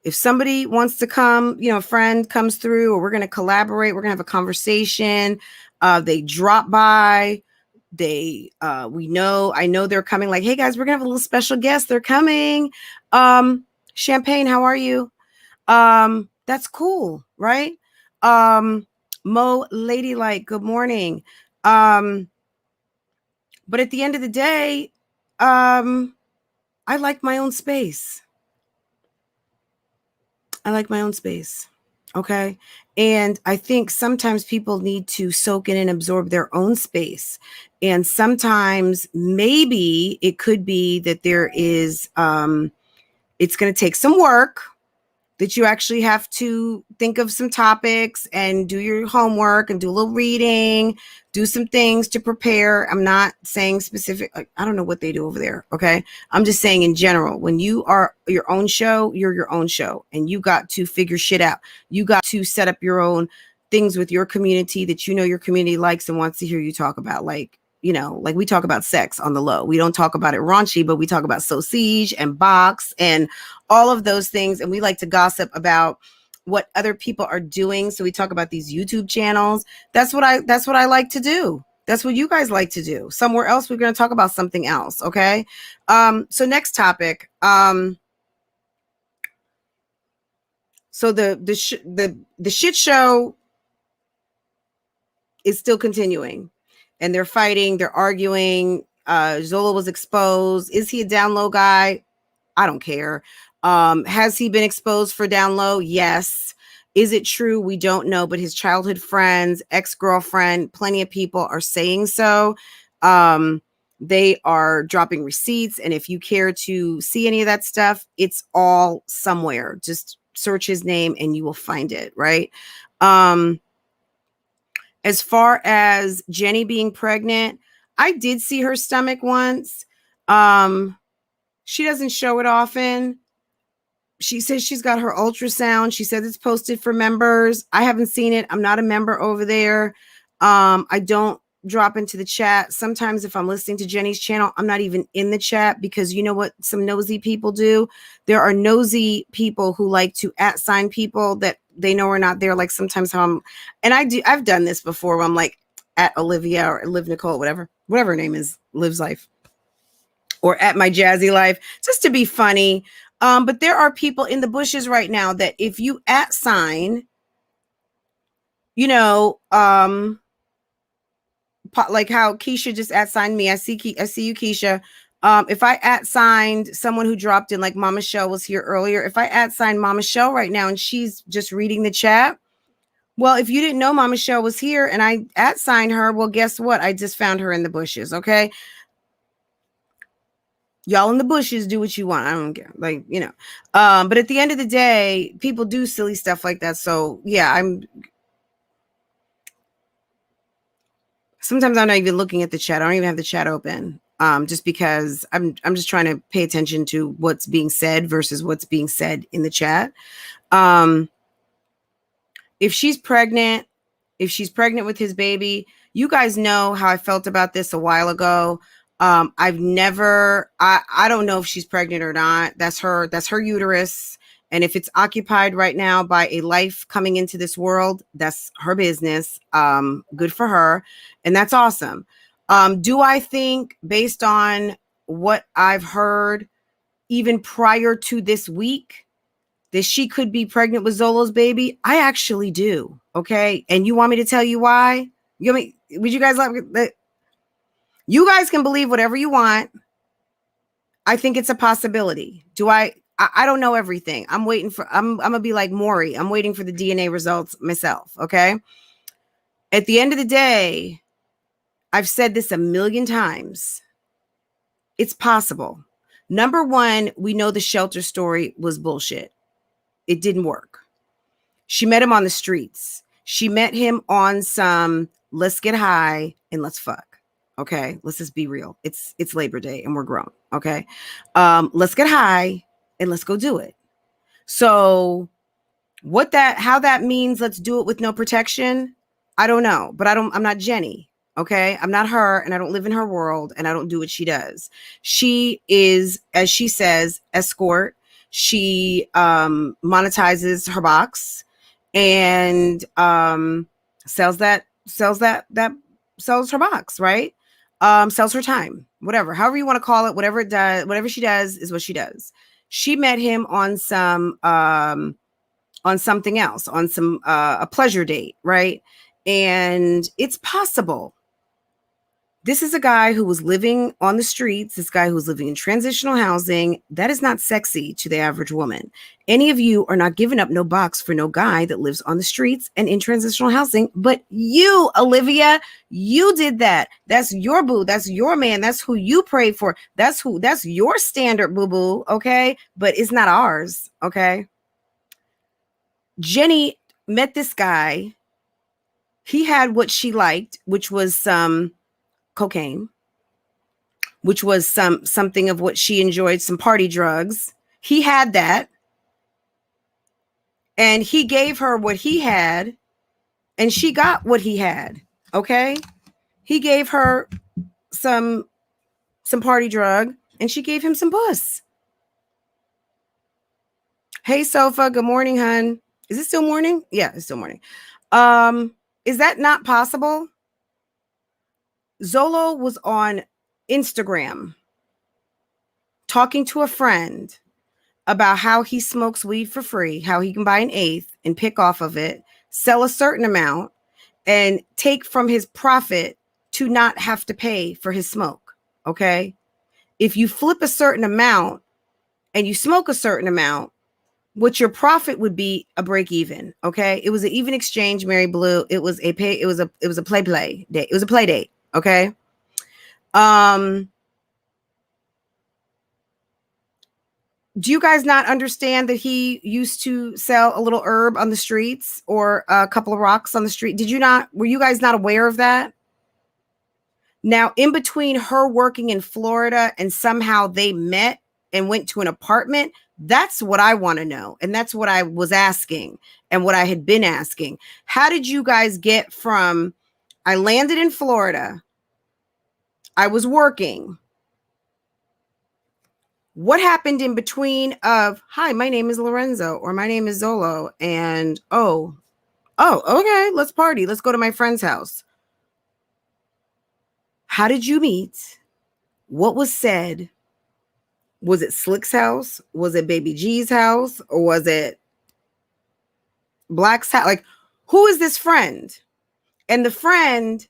If somebody wants to come, you know, a friend comes through or we're going to collaborate, we're going to have a conversation, they drop by, I know they're coming, like, hey guys, we're going to have a little special guest. They're coming. Champagne, how are you? That's cool, right? Mo Ladylike, good morning. But at the end of the day, I like my own space. Okay. And I think sometimes people need to soak in and absorb their own space. And sometimes maybe it could be that there is, it's going to take some work, that you actually have to think of some topics and do your homework and do a little reading, do some things to prepare. I'm not saying specific, I don't know what they do over there, okay? I'm just saying in general, when you are your own show, you're your own show, and you got to figure shit out. You got to set up your own things with your community that you know your community likes and wants to hear you talk about, like, you know, like we talk about sex on the low. We don't talk about it raunchy, but we talk about sausage and box and all of those things. And we like to gossip about what other people are doing. So we talk about these YouTube channels. That's what I like to do. That's what you guys like to do. Somewhere else, we're going to talk about something else. Okay. So next topic. So the shit show is still continuing. And they're fighting, they're arguing. Zolo was exposed. Is he a down low guy? I don't care. Has he been exposed for down low? Yes. Is it true? We don't know, but his childhood friends, ex-girlfriend, plenty of people are saying so. They are dropping receipts. And if you care to see any of that stuff, it's all somewhere. Just search his name and you will find it, right? As far as Jenny being pregnant, I did see her stomach once. She doesn't show it often, She says she's got her ultrasound. She says it's posted for members. I haven't seen it. I'm not a member over there. I don't drop into the chat. Sometimes if I'm listening to Jenny's channel, I'm not even in the chat because you know what some nosy people do? There are nosy people who like to @ people that they know are not there. Like sometimes I've done this before where I'm like at Olivia or Live Nicole, whatever her name is, Lives Life, or at My Jazzy Life, just to be funny. But there are people in the bushes right now that if you @, you know, like how Keisha just @ me. I see you, Keisha. If I @ someone who dropped in, like Mama Shell was here earlier. If I @ Mama Shell right now and she's just reading the chat, well, if you didn't know Mama Shell was here and I @ her, well, guess what? I just found her in the bushes. Okay. Y'all in the bushes, do what you want. I don't care. Like, you know, but at the end of the day, people do silly stuff like that. So yeah, sometimes I'm not even looking at the chat. I don't even have the chat open. Just because I'm just trying to pay attention to what's being said versus what's being said in the chat. If she's pregnant with his baby, you guys know how I felt about this a while ago. I don't know if she's pregnant or not. That's her uterus. And if it's occupied right now by a life coming into this world, that's her business. Good for her. And that's awesome. Do I think, based on what I've heard, even prior to this week, that she could be pregnant with Zolo's baby? I actually do. Okay. And you want me to tell you why? Would you guys like that? You guys can believe whatever you want. I think it's a possibility. I don't know everything. I'm going to be like Maury. I'm waiting for the DNA results myself. Okay. At the end of the day, I've said this a million times. It's possible. Number one, we know the shelter story was bullshit. It didn't work. She met him on the streets. She met him on some, let's get high and let's fuck. Okay. Let's just be real. It's Labor Day and we're grown. Okay. Let's get high and let's go do it. So how that means, let's do it with no protection, I don't know, but I'm not Jenny. Okay. I'm not her, and I don't live in her world, and I don't do what she does. She is, as she says, escort. She monetizes her box and sells her box, right? Sells her time, whatever, however you want to call it, whatever she does is what she does. She met him on something else, on some a pleasure date, right? And it's possible. This is a guy who was living on the streets, this guy who's living in transitional housing. That is not sexy to the average woman. Any of you are not giving up no box for no guy that lives on the streets and in transitional housing. But you, Olivia, you did that. That's your boo. That's your man. That's who you prayed for. That's your standard boo-boo, okay? But it's not ours, okay? Jenny met this guy. He had what she liked, which was some cocaine, which was something of what she enjoyed, some party drugs. He had that, and he gave her what he had, and she got what he had. Okay, he gave her some party drug, and she gave him some puss. Hey, Sofa. Good morning, hun. Is it still morning? Yeah, it's still morning. Is that not possible? Zolo was on Instagram talking to a friend about how he smokes weed for free, how he can buy an eighth and pick off of it, sell a certain amount, and take from his profit to not have to pay for his smoke. Okay. If you flip a certain amount and you smoke a certain amount, what your profit would be a break even. Okay. It was an even exchange, Mary Blue. It was a play day. It was a play date. Okay. Do you guys not understand that he used to sell a little herb on the streets or a couple of rocks on the street? Were you guys not aware of that? Now, in between her working in Florida and somehow they met and went to an apartment, That's what I want to know. And that's what I was asking and what I had been asking. How did you guys get from, I landed in Florida, I was working. What happened in between of, hi, my name is Lorenzo, or my name is Zolo, and oh, okay, let's party. Let's go to my friend's house. How did you meet? What was said? Was it Slick's house? Was it Baby G's house? Or was it Black's house? Like, who is this friend? And the friend,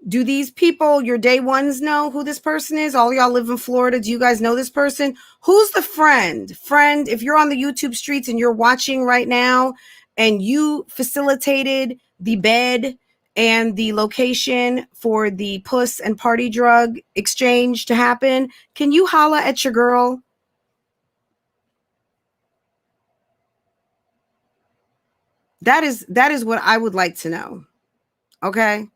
do these people, your day ones, know who this person is? All y'all live in Florida. Do you guys know this person? Who's the friend? Friend, if you're on the YouTube streets and you're watching right now and you facilitated the bed and the location for the puss and party drug exchange to happen, can you holla at your girl? That is what I would like to know. Okay?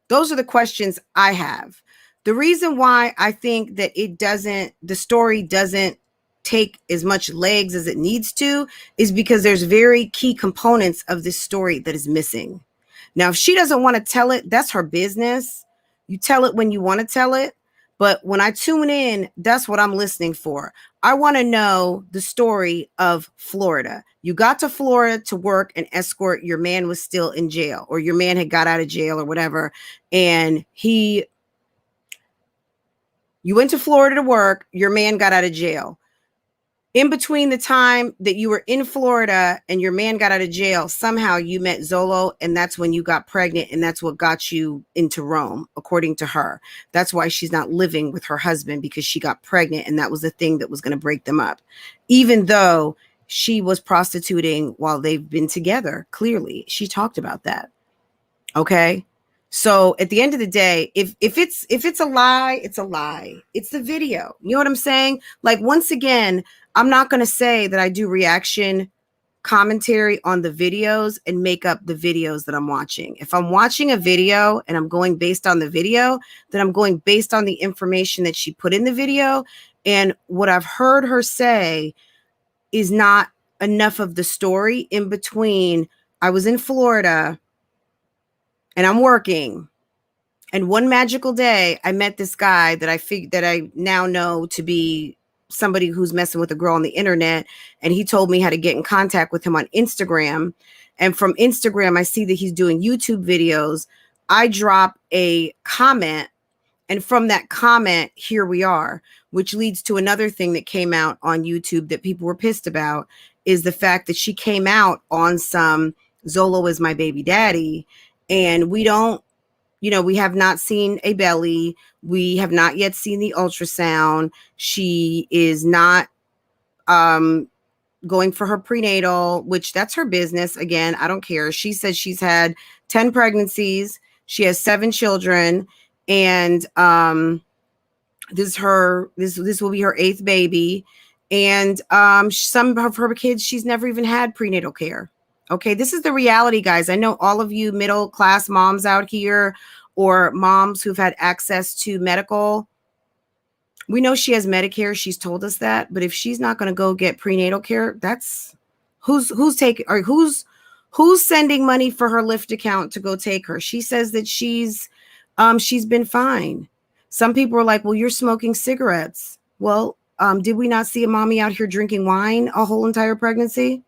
Those are the questions I have. The reason why I think that the story doesn't take as much legs as it needs to is because there's very key components of this story that is missing. Now, if she doesn't want to tell it, that's her business. You tell it when you want to tell it. But when I tune in, that's what I'm listening for. I want to know the story of Florida. You got to Florida to work and escort. Your man was still in jail, or your man had got out of jail or whatever. And you went to Florida to work. Your man got out of jail. In between the time that you were in Florida and your man got out of jail, somehow you met Zolo, and that's when you got pregnant, and that's what got you into Rome, according to her. That's why she's not living with her husband, because she got pregnant, and that was the thing that was going to break them up. Even though she was prostituting while they've been together, clearly. She talked about that. Okay? So at the end of the day, if it's a lie, it's a lie. It's the video. You know what I'm saying? Like, once again, I'm not going to say that I do reaction commentary on the videos and make up the videos that I'm watching. If I'm watching a video and I'm going based on the video, then I'm going based on the information that she put in the video. And what I've heard her say is not enough of the story in between. I was in Florida and I'm working. And one magical day, I met this guy that I now know to be somebody who's messing with a girl on the internet. And he told me how to get in contact with him on Instagram. And from Instagram, I see that he's doing YouTube videos. I drop a comment. And from that comment, here we are, which leads to another thing that came out on YouTube that people were pissed about, is the fact that she came out on some Zolo is my baby daddy. And we have not seen a belly. We have not yet seen the ultrasound. She is not going for her prenatal, which that's her business. Again, I don't care. She says she's had 10 pregnancies. She has 7 children. And this will be her 8th baby. And some of her kids, she's never even had prenatal care. Okay, this is the reality, guys. I know all of you middle-class moms out here, or moms who've had access to medical. We know she has Medicare. She's told us that. But if she's not going to go get prenatal care, that's who's taking, or who's sending money for her Lyft account to go take her. She says that she's been fine. Some people are like, well, you're smoking cigarettes. Well, did we not see a mommy out here drinking wine a whole entire pregnancy?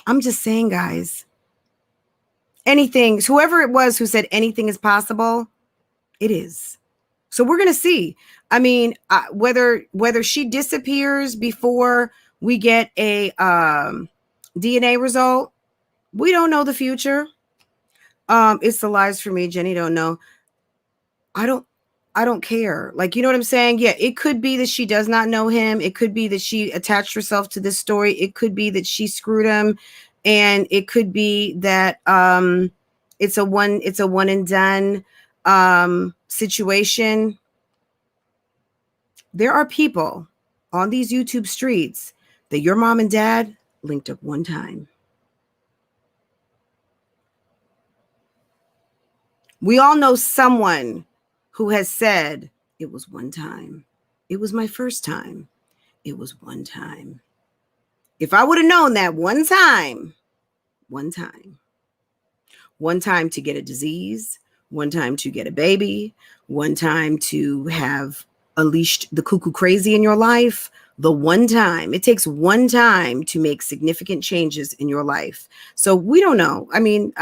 I'm just saying, guys. Anything, whoever it was who said anything is possible, it is. So we're going to see. I mean, whether she disappears before we get a DNA result, we don't know the future. It's the lies for me. Jenny don't know. I don't care. Like, you know what I'm saying? Yeah, it could be that she does not know him. It could be that she attached herself to this story. It could be that she screwed him. And it could be that it's a one and done situation. There are people on these YouTube streets that your mom and dad linked up one time. We all know someone who has said it was one time. It was my first time. It was one time. If I would have known that one time to get a disease, one time to get a baby, one time to have unleashed the cuckoo crazy in your life, the one time. It takes one time to make significant changes in your life. So we don't know. I mean,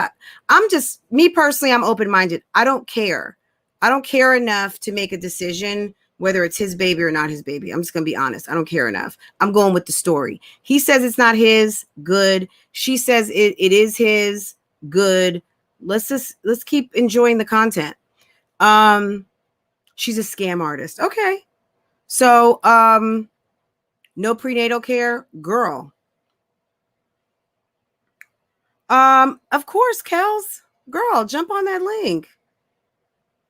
I'm just, me personally, I'm open-minded. I don't care. I don't care enough to make a decision whether it's his baby or not his baby. I'm just going to be honest. I don't care enough. I'm going with the story. He says it's not his, good. She says it is his, good. Let's keep enjoying the content. She's a scam artist. Okay. So, no prenatal care, girl. Of course, Kels, girl, jump on that link.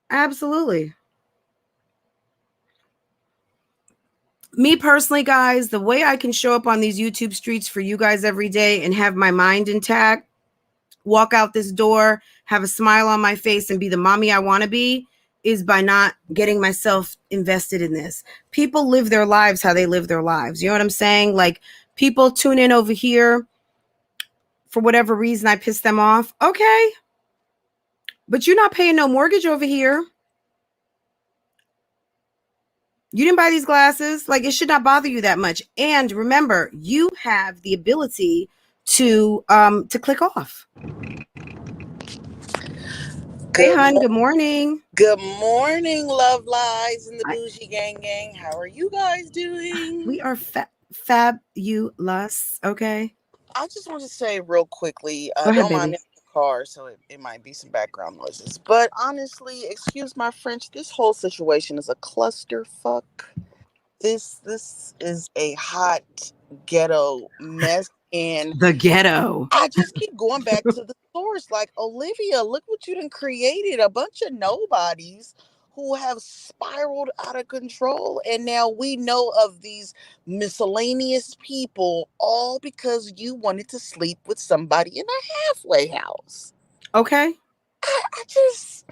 Absolutely. Me personally, guys, the way I can show up on these YouTube streets for you guys every day and have my mind intact, walk out this door, have a smile on my face, and be the mommy I want to be, is by not getting myself invested in this. People live their lives how they live their lives. You know what I'm saying? Like, people tune in over here for whatever reason I piss them off. Okay. But you're not paying no mortgage over here. You didn't buy these glasses. Like, it should not bother you that much. And remember, you have the ability to click off. Hey, hon, good morning. Good morning, Love Lies and the Bougie Gang Gang. How are you guys doing? We are fabulous. Okay. I just want to say real quickly, Go ahead, don't mind baby. me in the car, so it might be some background noises. But honestly, excuse my French, this whole situation is a clusterfuck. This is a hot ghetto mess. And the ghetto. I just keep going back to the source. Like, Olivia, look what you done created. A bunch of nobodies who have spiraled out of control. And now we know of these miscellaneous people, all because you wanted to sleep with somebody in a halfway house. Okay. I just...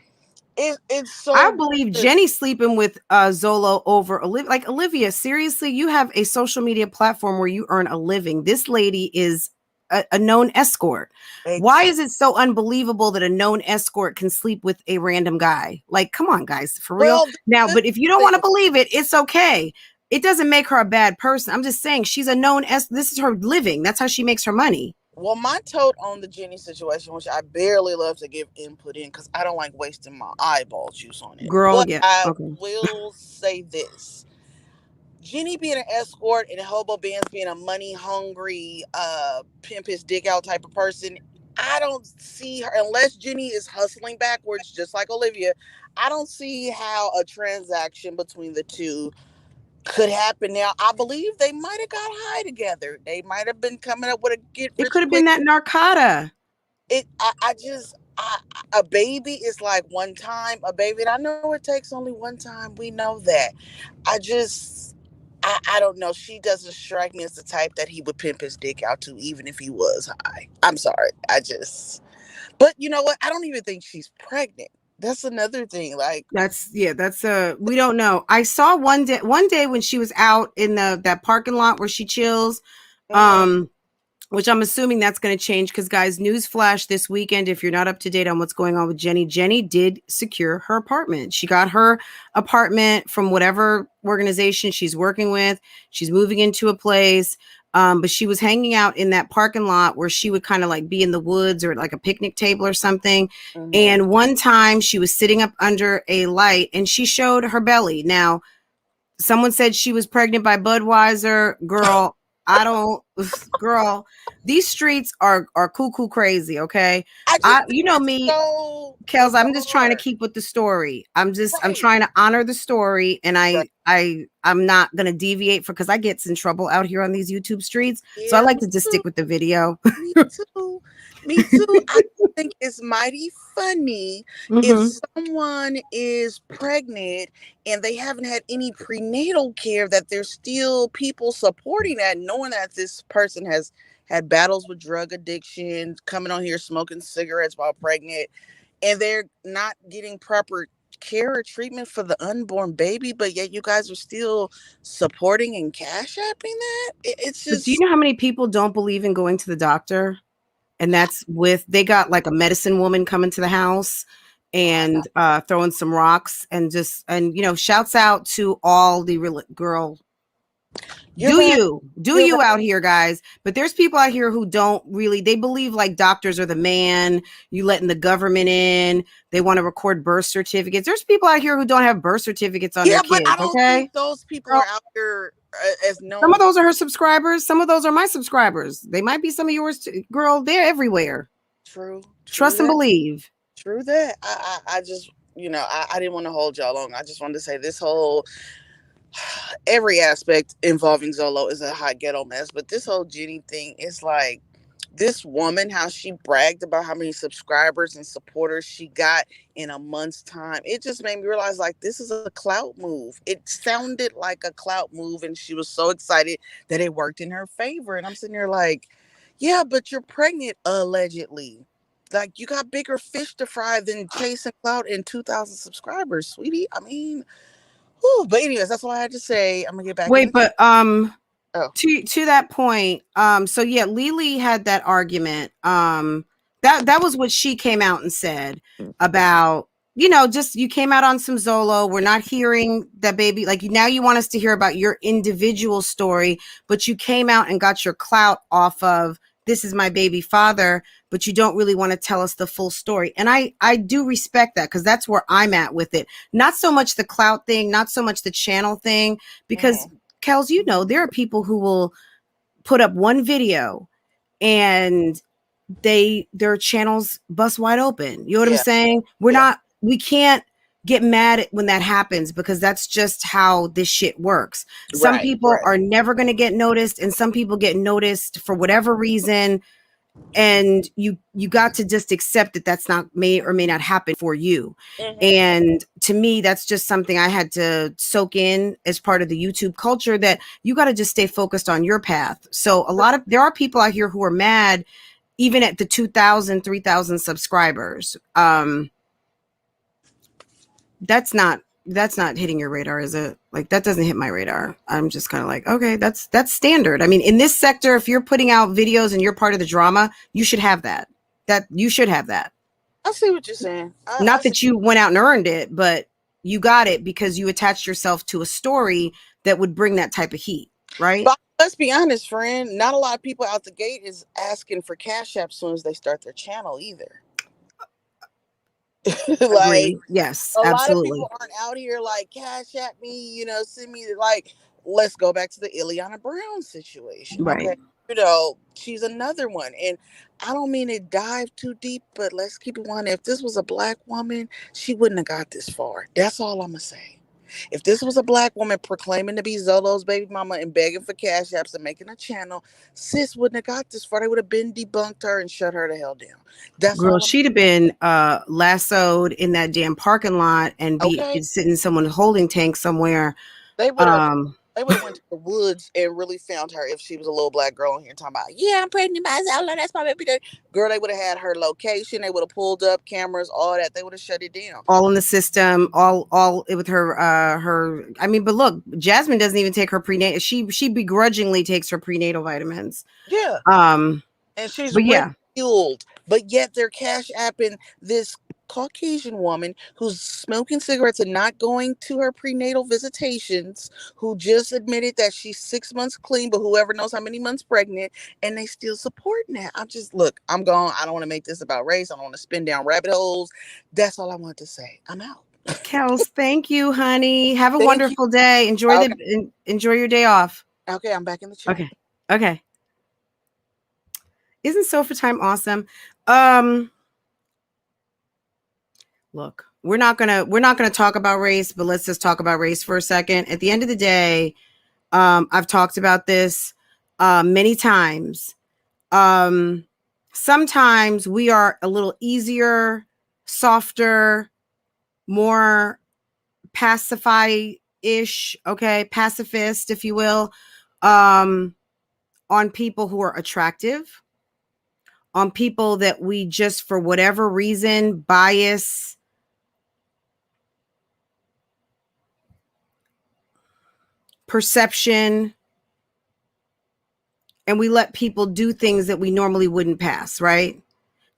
It's so... I believe Jenny's sleeping with Zolo over Olivia. Like, Olivia, seriously, you have a social media platform where you earn a living. This lady is a known escort. Exactly. Why is it so unbelievable that a known escort can sleep with a random guy? Like, come on, guys, for real. Now, but if you don't want to believe it, it's okay. It doesn't make her a bad person. I'm just saying she's a known this is her living. That's how she makes her money. Well, my take on the Jenny situation, which I barely love to give input in because I don't like wasting my eyeball juice on it. Girl, but yeah. I will say this. Jenny being an escort and Hobo Bandz being a money-hungry, pimp his dick out type of person, I don't see her, unless Jenny is hustling backwards just like Olivia, I don't see how a transaction between the two could happen. Now, I believe they might have got high together. They might have been coming up with a get rich. It could have been that narcotica. A baby is like one time, a baby. And I know it takes only one time. We know that. I don't know. She doesn't strike me as the type that he would pimp his dick out to, even if he was high. I'm sorry. But you know what? I don't even think she's pregnant. That's another thing. Like, we don't know. I saw one day when she was out in that parking lot where she chills, which I'm assuming that's going to change because, guys, newsflash this weekend, if you're not up to date on what's going on with Jenny did secure her apartment. She got her apartment from whatever organization she's working with. She's moving into a place. But she was hanging out in that parking lot where she would kind of like be in the woods or like a picnic table or something. Mm-hmm. And one time she was sitting up under a light and she showed her belly. Now, someone said she was pregnant by Budweiser. Girl, girl, these streets are cuckoo crazy. Okay. You know me, Kels, I'm just trying to keep with the story. I'm trying to honor the story. And I'm not going to deviate because I get in trouble out here on these YouTube streets. Yeah, so I like to just stick with the video. Me too. I think it's mighty funny if someone is pregnant and they haven't had any prenatal care, that there's still people supporting that, knowing that this person has had battles with drug addiction, coming on here smoking cigarettes while pregnant, and they're not getting proper care or treatment for the unborn baby, but yet you guys are still supporting and cash apping that. It's But do you just know how many people don't believe in going to the doctor? And that's they got like a medicine woman coming to the house and throwing some rocks and shouts out to all the girl. you're right. Do you out here, guys? But there's people out here who don't really, they believe like doctors are the man, you letting the government in, they want to record birth certificates. There's people out here who don't have birth certificates on their But kids, I don't okay? think those people Girl, are out here as known. some of those are her subscribers. Some of those are my subscribers. They might be some of yours too. Girl, they're everywhere. True. Trust and believe. True that. I just, I didn't want to hold y'all long. I just wanted to say this whole, every aspect involving Zolo is a hot ghetto mess. But this whole Jenny thing is like, this woman, how she bragged about how many subscribers and supporters she got in a month's time. It just made me realize, like, this is a clout move. It sounded like a clout move, and she was so excited that it worked in her favor. And I'm sitting there like, yeah, but you're pregnant, allegedly. Like, you got bigger fish to fry than chasing clout and 2,000 subscribers, sweetie. I mean, whew. But anyways, that's all I had to say. I'm gonna get back. Wait, but Oh. to that point, so yeah, Lily had that argument. That was what she came out and said about, just you came out on some Zolo. We're not hearing that baby. Like now you want us to hear about your individual story, but you came out and got your clout off of this is my baby father, but you don't really want to tell us the full story. And I do respect that because that's where I'm at with it. Not so much the clout thing, not so much the channel thing, because Kels, there are people who will put up one video and their channels bust wide open. You know what I'm saying? We can't get mad when that happens because that's just how this shit works. Some people are never going to get noticed and some people get noticed for whatever reason. And you got to just accept that that's not may or may not happen for you. And to me, that's just something I had to soak in as part of the YouTube culture, that you got to just stay focused on your path. So there are people out here who are mad even at the 2,000, 3,000 subscribers. That's not hitting your radar, is it? Like, that doesn't hit my radar. I'm just kind of like, okay, that's standard. I mean, in this sector, if you're putting out videos and you're part of the drama, you should have that. You should have that. I see what you're saying. Not that you went out and earned it, but you got it because you attached yourself to a story that would bring that type of heat, right? But let's be honest, friend. Not a lot of people out the gate is asking for Cash App as soon as they start their channel either. Like, yes, a absolutely. lot of people aren't out here like, Cash App me, send me, like, let's go back to the Ileana Brown situation. Right. Okay. She's another one. And I don't mean to dive too deep, but let's keep it one. If this was a black woman, she wouldn't have got this far. That's all I'm going to say. If this was a black woman proclaiming to be Zolo's baby mama and begging for Cash Apps and making a channel, sis wouldn't have got this far. They would have been debunked her and shut her the hell down. That's girl. She'd have been lassoed in that damn parking lot and be sitting in someone's holding tank somewhere. They would have went to the woods and really found her if she was a little black girl in here talking about, yeah, I'm pregnant by Zolo, that's my baby. Girl, they would have had her location. They would have pulled up cameras, all that. They would have shut it down. All in the system, all with her. I mean, but look, Jasmine doesn't even take her prenatal. She begrudgingly takes her prenatal vitamins. Yeah. And she's fueled, but yet they're Cash Apping this Caucasian woman who's smoking cigarettes and not going to her prenatal visitations, who just admitted that she's 6 months clean, but whoever knows how many months pregnant, and they still supporting that. I'm gone. I don't want to make this about race. I don't want to spin down rabbit holes. That's all I want to say. I'm out. Kels, thank you, honey. Have a wonderful day. Enjoy your day off. Okay, I'm back in the chat. Okay. Isn't Sofa Time awesome? Look, we're not gonna talk about race, but let's just talk about race for a second. At the end of the day, I've talked about this many times. Sometimes we are a little easier, softer, more pacifist, if you will, on people who are attractive, on people that we just, for whatever reason, bias perception, and we let people do things that we normally wouldn't pass, right?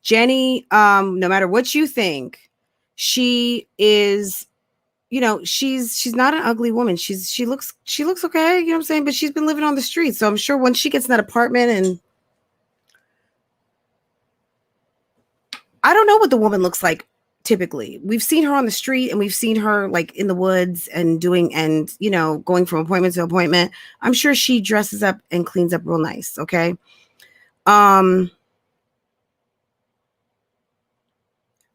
Jenny, no matter what you think, she is, she's not an ugly woman. She looks okay, you know what I'm saying? But she's been living on the streets. So I'm sure when she gets in that apartment, and I don't know what the woman looks like typically. We've seen her on the street, and we've seen her like in the woods and going from appointment to appointment. I'm sure she dresses up and cleans up real nice. Okay.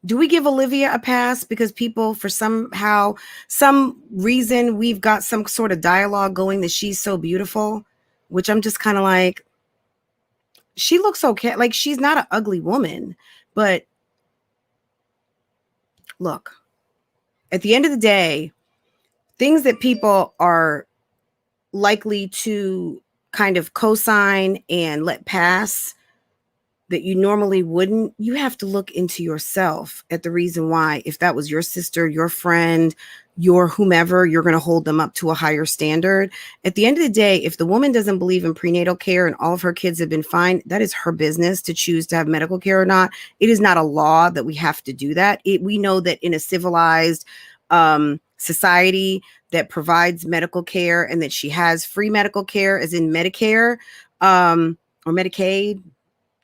Do we give Olivia a pass because people, for some reason, we've got some sort of dialogue going that she's so beautiful, which I'm just kind of like, she looks okay. Like, she's not an ugly woman, but look, at the end of the day, things that people are likely to kind of co-sign and let pass that you normally wouldn't, you have to look into yourself at the reason why. If that was your sister, your friend, your whomever, you're going to hold them up to a higher standard. At the end of the day, if the woman doesn't believe in prenatal care and all of her kids have been fine, that is her business to choose to have medical care or not. It is not a law that we have to do that. We know that in a civilized society that provides medical care, and that she has free medical care, as in Medicare or Medicaid.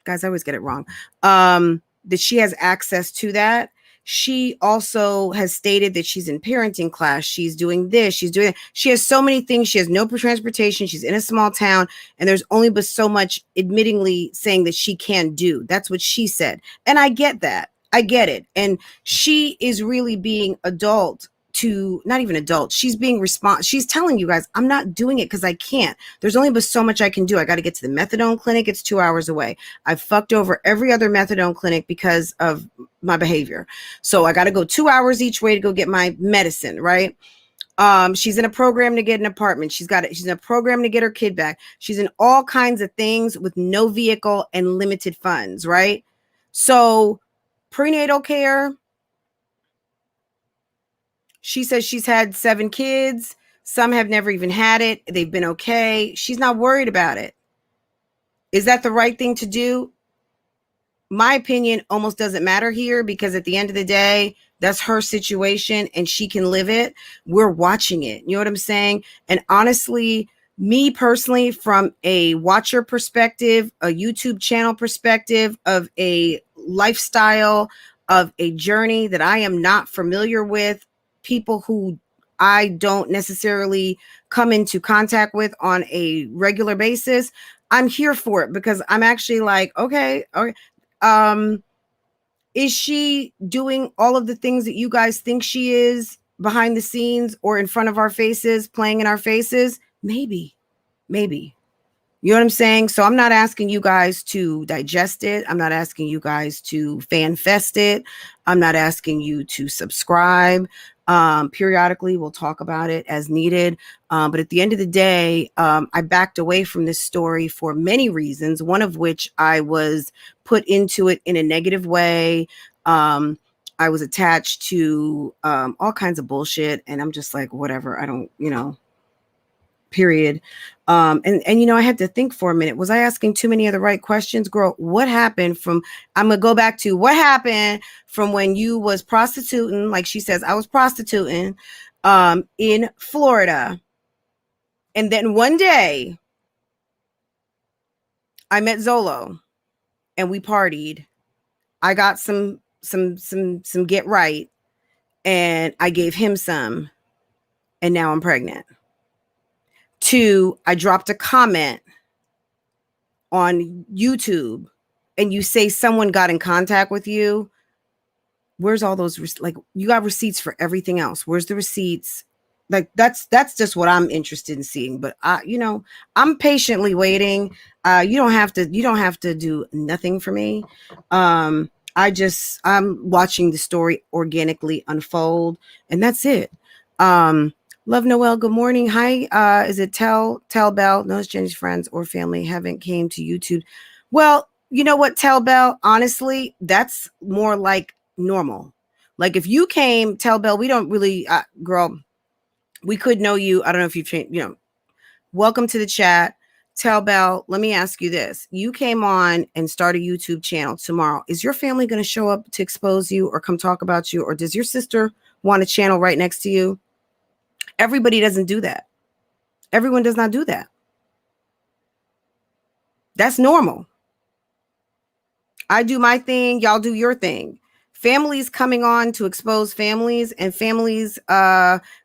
Guys, I always get it wrong. That she has access to that. She also has stated that she's in parenting class. She's doing this. She's doing that. She has so many things. She has no transportation. She's in a small town, and there's only but so much admittingly saying that she can do. That's what she said. And I get that. I get it. And she is really being adult to, not even adult. She's being she's telling you guys, I'm not doing it because I can't. There's only but so much I can do. I got to get to the methadone clinic. It's 2 hours away. I've fucked over every other methadone clinic because of my behavior. So I got to go 2 hours each way to go get my medicine, right? She's in a program to get an apartment. She's in a program to get her kid back. She's in all kinds of things with no vehicle and limited funds, right? So prenatal care, she says she's had 7 kids. Some have never even had it. They've been okay. She's not worried about it. Is that the right thing to do? My opinion almost doesn't matter here, because at the end of the day, that's her situation and she can live it. We're watching it. You know what I'm saying? And honestly, me personally, from a watcher perspective, a YouTube channel perspective, of a lifestyle, of a journey that I am not familiar with, people who I don't necessarily come into contact with on a regular basis, I'm here for it, because I'm actually like, okay. Is she doing all of the things that you guys think she is behind the scenes or in front of our faces, playing in our faces? Maybe. You know what I'm saying? So I'm not asking you guys to digest it. I'm not asking you guys to fan fest it. I'm not asking you to subscribe. Periodically, we'll talk about it as needed. But at the end of the day, I backed away from this story for many reasons, one of which I was put into it in a negative way. I was attached to all kinds of bullshit, and I'm just like, whatever. I don't, period. And I had to think for a minute. Was I asking too many of the right questions? Girl, what happened from, I'm going to go back to what happened from when you was prostituting. Like she says, I was prostituting in Florida. And then one day I met Zolo and we partied. I got some get right, and I gave him some, and now I'm pregnant. 2, I dropped a comment on YouTube and you say someone got in contact with you. Where's all those, like, you got receipts for everything else. Where's the receipts? Like, that's just what I'm interested in seeing. But I'm patiently waiting. You don't have to do nothing for me. I'm watching the story organically unfold, and that's it. Love Noel, good morning. Hi, is it Tell Bell? No, it's Jenny's friends or family haven't came to YouTube. Well, you know what, Tell Bell, honestly, that's more like normal. Like if you came, Tell Bell, we don't really, girl, we could know you. I don't know if you've changed, welcome to the chat. Tell Bell, let me ask you this. You came on and start a YouTube channel tomorrow. Is your family going to show up to expose you or come talk about you? Or does your sister want a channel right next to you? Everybody doesn't do that. Everyone does not do that. That's normal. I do my thing. Y'all do your thing. Families coming on to expose families, and families,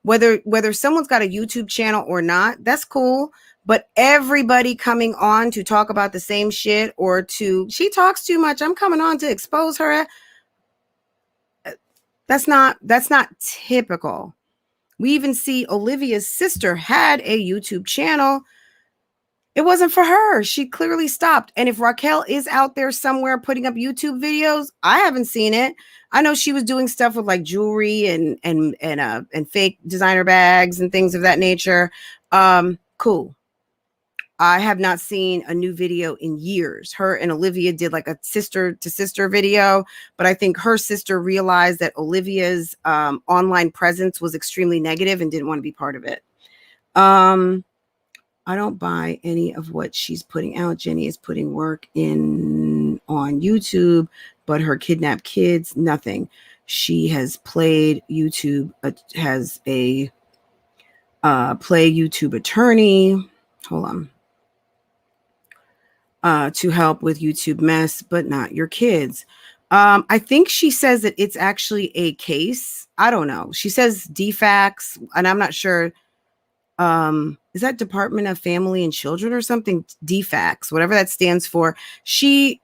whether someone's got a YouTube channel or not, that's cool. But everybody coming on to talk about the same shit or she talks too much, I'm coming on to expose her. That's not typical. We even see Olivia's sister had a YouTube channel. It wasn't for her. She clearly stopped. And if Raquel is out there somewhere putting up YouTube videos, I haven't seen it. I know she was doing stuff with like jewelry and fake designer bags and things of that nature. Cool. I have not seen a new video in years. Her and Olivia did like a sister to sister video, but I think her sister realized that Olivia's online presence was extremely negative and didn't want to be part of it. I don't buy any of what she's putting out. Jenny is putting work in on YouTube, but her kidnapped kids, nothing. She has played YouTube, has a play YouTube attorney. Hold on. To help with YouTube mess, but not your kids. I think she says that it's actually a case. I don't know. She says DFACS, and I'm not sure. Is that Department of Family and Children or something? DFACS, whatever that stands for. So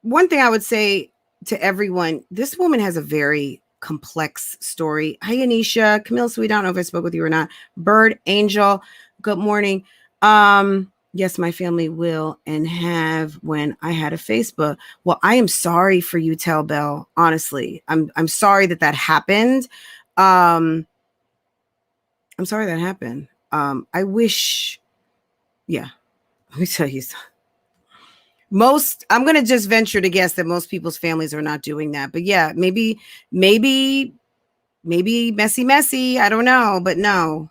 one thing I would say to everyone, this woman has a very complex story. Hi, Anisha, Camille, so we don't know if I spoke with you or not. Bird, Angel, good morning. Yes, my family will and have when I had a Facebook. Well, I am sorry for you, Tell Bell. Honestly, I'm sorry that happened. I'm sorry that happened. I wish, yeah, let me tell you something. I'm going to just venture to guess that most people's families are not doing that. But yeah, maybe messy. I don't know, but no.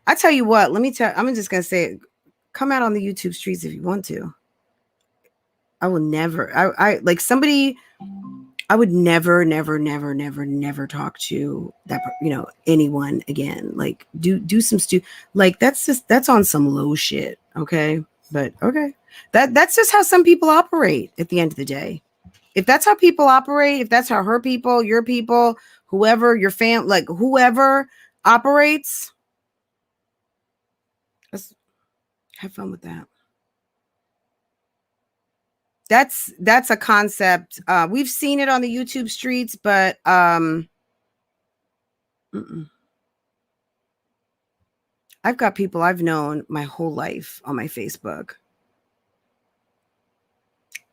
I tell you what, I'm just going to say, come out on the YouTube streets if you want to. I will never, I like somebody, I would never talk to that, anyone again. Like do some like, that's on some low shit. Okay. But okay. That's just how some people operate at the end of the day. If that's how people operate, if that's how her people, your people, whoever, your fam, like whoever operates, let's have fun with that. That's a concept. We've seen it on the YouTube streets, but I've got people I've known my whole life on my Facebook,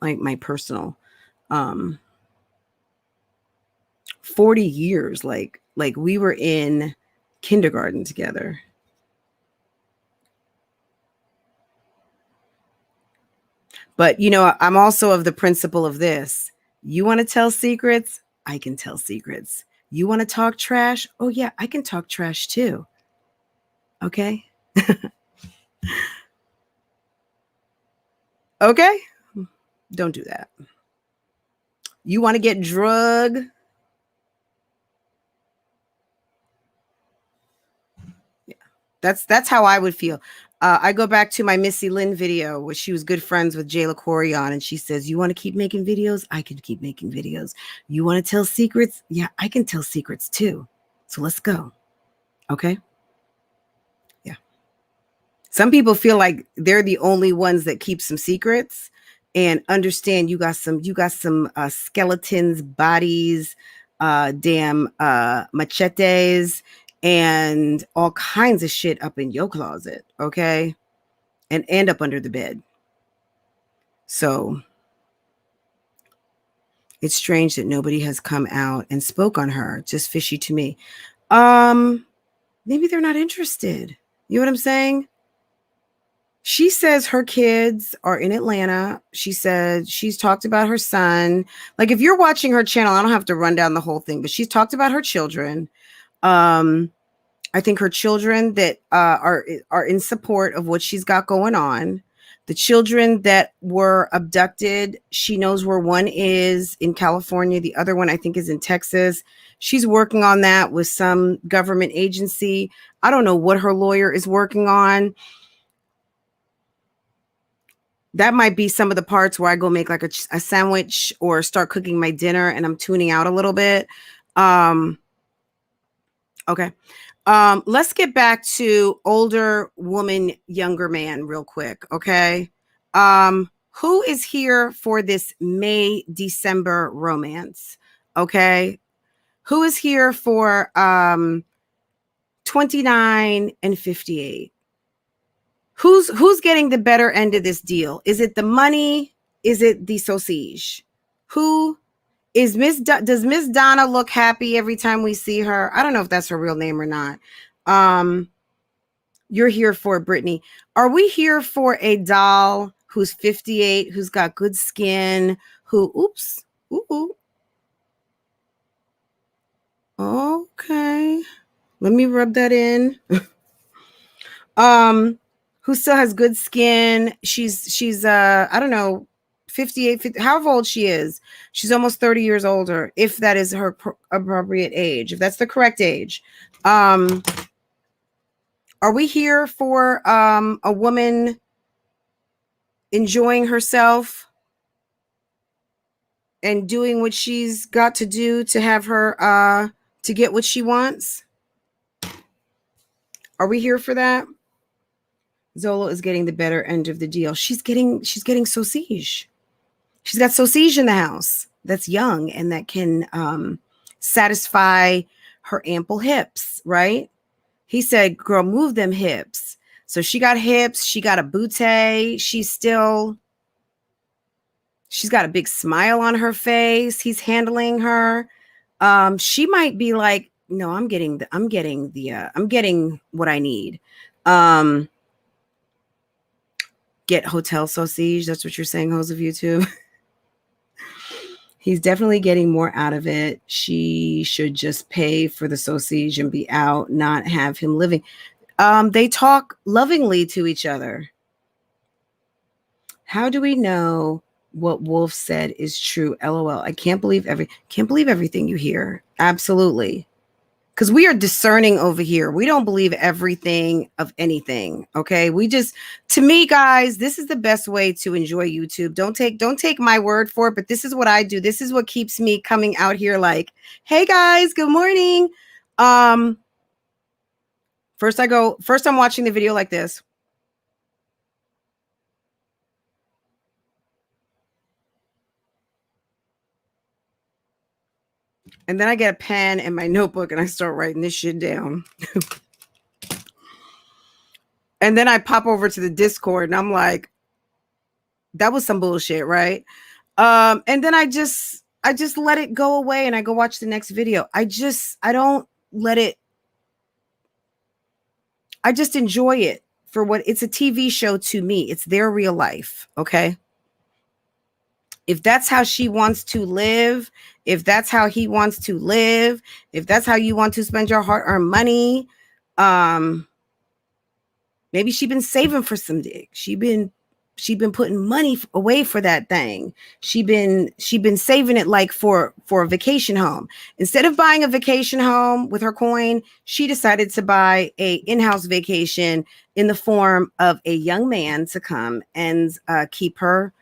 like my personal, 40 years, like we were in kindergarten together. But, I'm also of the principle of this. You want to tell secrets? I can tell secrets. You want to talk trash? Oh, yeah, I can talk trash too. Okay? Okay? Don't do that. You want to get drugged? Yeah, that's how I would feel. I go back to my Missy Lynn video where she was good friends with Jayla Corion, and she says, you want to keep making videos? I can keep making videos. You want to tell secrets? Yeah, I can tell secrets too. So let's go. Okay? Yeah. Some people feel like they're the only ones that keep some secrets and understand you got some skeletons, bodies, machetes, and all kinds of shit up in your closet, okay? And end up under the bed. So it's strange that nobody has come out and spoke on her. Just fishy to me. Maybe they're not interested. You know what I'm saying? She says her kids are in Atlanta. She said she's talked about her son. Like, if you're watching her channel, I don't have to run down the whole thing, but she's talked about her children. I think her children that are in support of what she's got going on. The children that were abducted, she knows where one is in California. The other one, I think, is in Texas. She's working on that with some government agency. I don't know what her lawyer is working on. That might be some of the parts where I go make like a sandwich or start cooking my dinner and I'm tuning out a little bit. Okay. Let's get back to older woman, younger man real quick. Okay. Who is here for this May, December romance? Okay. Who is here for 29 and 58? Who's getting the better end of this deal? Is it the money? Is it the sausage? Who is does Miss Donna look happy every time we see her? I don't know if that's her real name or not. You're here for Brittany. Are we here for a doll who's 58, who's got good skin, oops. Ooh. Okay. Let me rub that in. Who still has good skin. She's I don't know, 58, 50, however old she is. She's almost 30 years older, if that is her appropriate age, if that's the correct age. Are we here for a woman enjoying herself and doing what she's got to do to have her to get what she wants? Are we here for that? Zolo is getting the better end of the deal. She's getting sausage. She's got sausage in the house that's young and that can satisfy her ample hips, right? He said, girl, move them hips. So she got hips. She got a booty. She's got a big smile on her face. He's handling her. She might be like, no, I'm getting what I need. Get hotel sausage. That's what you're saying, hoes of YouTube. He's definitely getting more out of it. She should just pay for the sausage and be out, not have him living. They talk lovingly to each other. How do we know what Wolf said is true? LOL. I can't believe everything you hear. Absolutely. Because we are discerning over here. We don't believe everything of anything. Okay. To me, guys, this is the best way to enjoy YouTube. Don't take my word for it, but this is what I do. This is what keeps me coming out here like, hey guys, good morning. First I'm watching the video like this. And then I get a pen and my notebook and I start writing this shit down. And then I pop over to the Discord and I'm like, that was some bullshit, right? And then I just let it go away and I go watch the next video. I don't let it. I just enjoy it for what it's a TV show to me. It's their real life. Okay. If that's how she wants to live, if that's how he wants to live, if that's how you want to spend your hard-earned money, maybe she's been saving for some dick. She been putting money away for that thing. She been saving it like for a vacation home. Instead of buying a vacation home with her coin, she decided to buy a in-house vacation in the form of a young man to come and keep her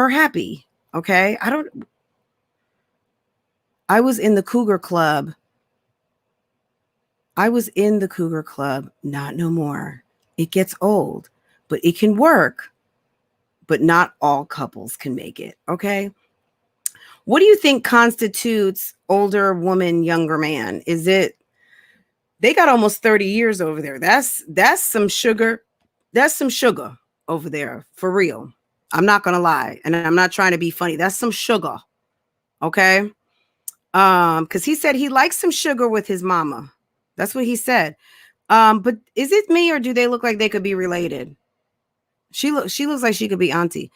happy. Okay. I was in the Cougar Club. Not no more. It gets old, but it can work. But not all couples can make it. Okay. What do you think constitutes older woman, younger man? Is it, they got almost 30 years over there. That's some sugar. That's some sugar over there for real. I'm not going to lie. And I'm not trying to be funny. That's some sugar. Okay. Cause he said he likes some sugar with his mama. That's what he said. But is it me or do they look like they could be related? She looks like she could be auntie.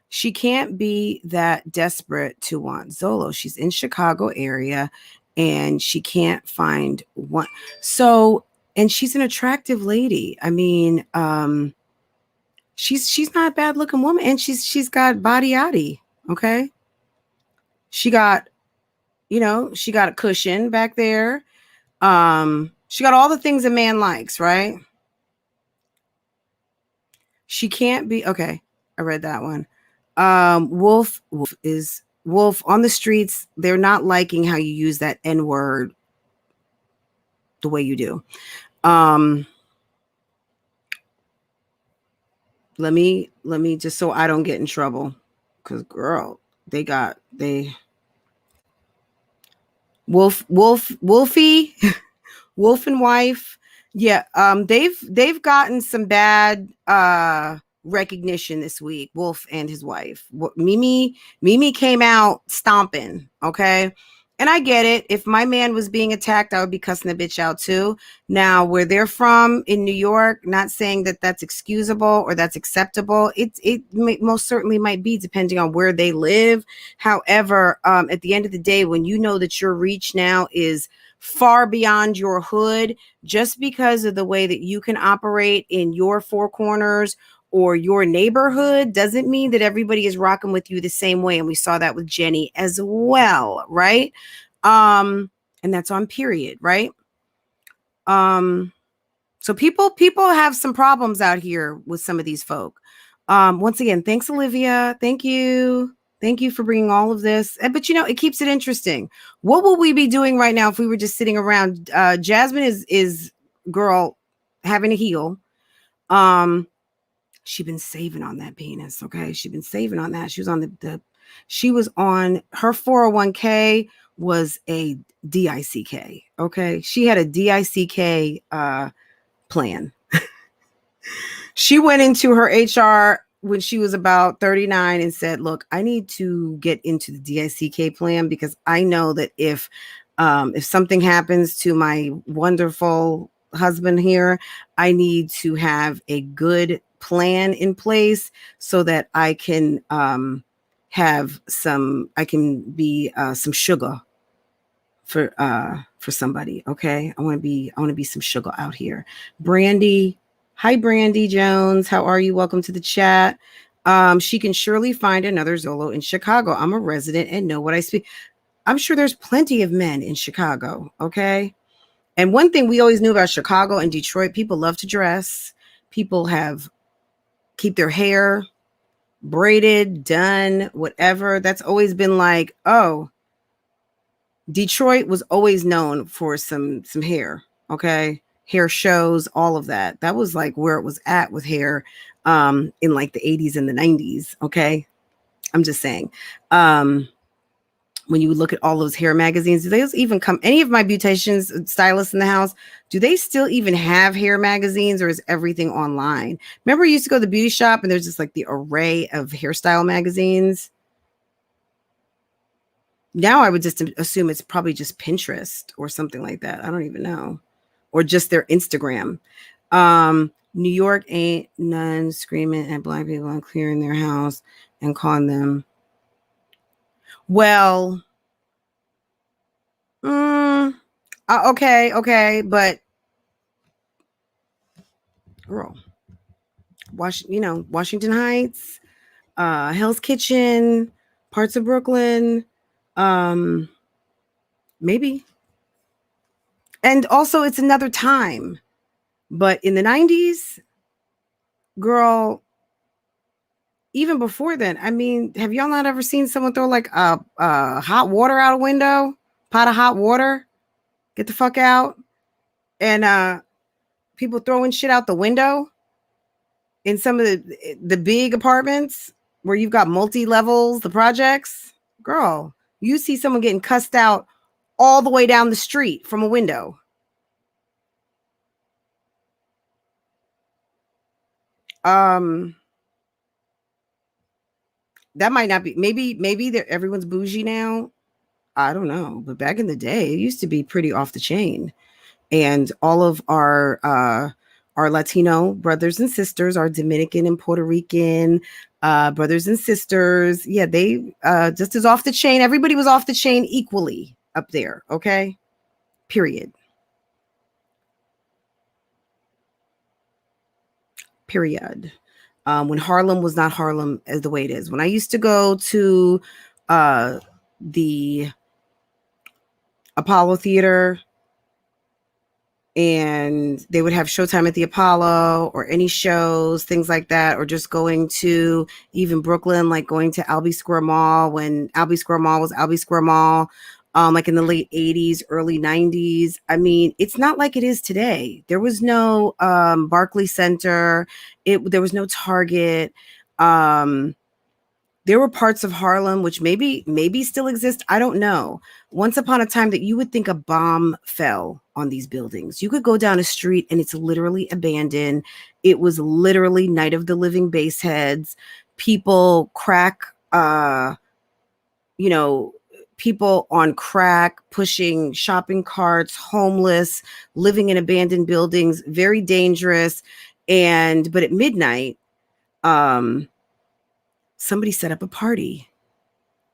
She can't be that desperate to want Zolo. She's in Chicago area and she can't find one. So, and she's an attractive lady. I mean, she's not a bad looking woman, and she's got body yaddy. Okay. She got, she got a cushion back there. She got all the things a man likes, right? She can't be okay. I read that one. Wolf on the streets. They're not liking how you use that N word the way you do. Let me just so I don't get in trouble, because girl, Wolfie, Wolf and wife. Yeah, they've gotten some bad recognition this week. Wolf and his wife. Mimi came out stomping, okay? And I get it. If my man was being attacked, I would be cussing the bitch out too. Now, where they're from in New York, not saying that that's excusable or that's acceptable. It most certainly might be, depending on where they live. However, at the end of the day, when you know that your reach now is far beyond your hood, just because of the way that you can operate in your four corners or your neighborhood, doesn't mean that everybody is rocking with you the same way. And we saw that with Jenny as well, right? And that's on period, right? So people have some problems out here with some of these folk. Once again, thanks, Olivia. Thank you for bringing all of this. But it keeps it interesting. What will we be doing right now if we were just sitting around? Jasmine is girl having a heel. She been saving on that penis. Okay. She been saving on that. She was on she was on her 401k was a DICK. Okay. She had a DICK, plan. She went into her HR when she was about 39 and said, look, I need to get into the DICK plan, because I know that if something happens to my wonderful husband here, I need to have a good plan in place so that I can be some sugar for somebody. Okay. I want to be some sugar out here. Brandy. Hi, Brandy Jones. How are you? Welcome to the chat. She can surely find another Zolo in Chicago. I'm a resident and know what I speak. I'm sure there's plenty of men in Chicago. Okay. And one thing we always knew about Chicago and Detroit, people love to dress. People keep their hair braided, done, whatever. That's always been like, oh, Detroit was always known for some hair. Okay. Hair shows, all of that. That was like where it was at with hair in like the 80s and the 90s. Okay. I'm just saying. When you look at all those hair magazines, do they even come? Any of my beauticians, stylists in the house, do they still even have hair magazines, or is everything online? Remember, you used to go to the beauty shop and there's just like the array of hairstyle magazines. Now I would just assume it's probably just Pinterest or something like that. I don't even know. Or just their Instagram. New York ain't none screaming at black people and clearing their house and calling them. Well, okay, but girl, Washington Heights, Hell's Kitchen, parts of Brooklyn, maybe. And also, it's another time. But in the 90s, girl, even before then, I mean, have y'all not ever seen someone throw like hot water out a window? Pot of hot water? Get the fuck out. And people throwing shit out the window in some of the big apartments where you've got multi-levels, the projects. Girl, you see someone getting cussed out all the way down the street from a window. That might not be, maybe everyone's bougie now. I don't know. But back in the day, it used to be pretty off the chain. And all of our our Latino brothers and sisters, our Dominican and Puerto Rican brothers and sisters. Yeah, they just as off the chain. Everybody was off the chain equally up there. Okay, period. Period. When Harlem was not Harlem as the way it is. When I used to go to the Apollo Theater, and they would have Showtime at the Apollo or any shows, things like that, or just going to even Brooklyn, like going to Albee Square Mall when Albee Square Mall was Albee Square Mall, like in the late 80s, early 90s. I mean, it's not like it is today. There was no Barclays Center. There was no Target. There were parts of Harlem, which maybe still exist. I don't know. Once upon a time that you would think a bomb fell on these buildings. You could go down a street and it's literally abandoned. It was literally Night of the Living Baseheads. People people on crack, pushing shopping carts, homeless, living in abandoned buildings, very dangerous. But at midnight, somebody set up a party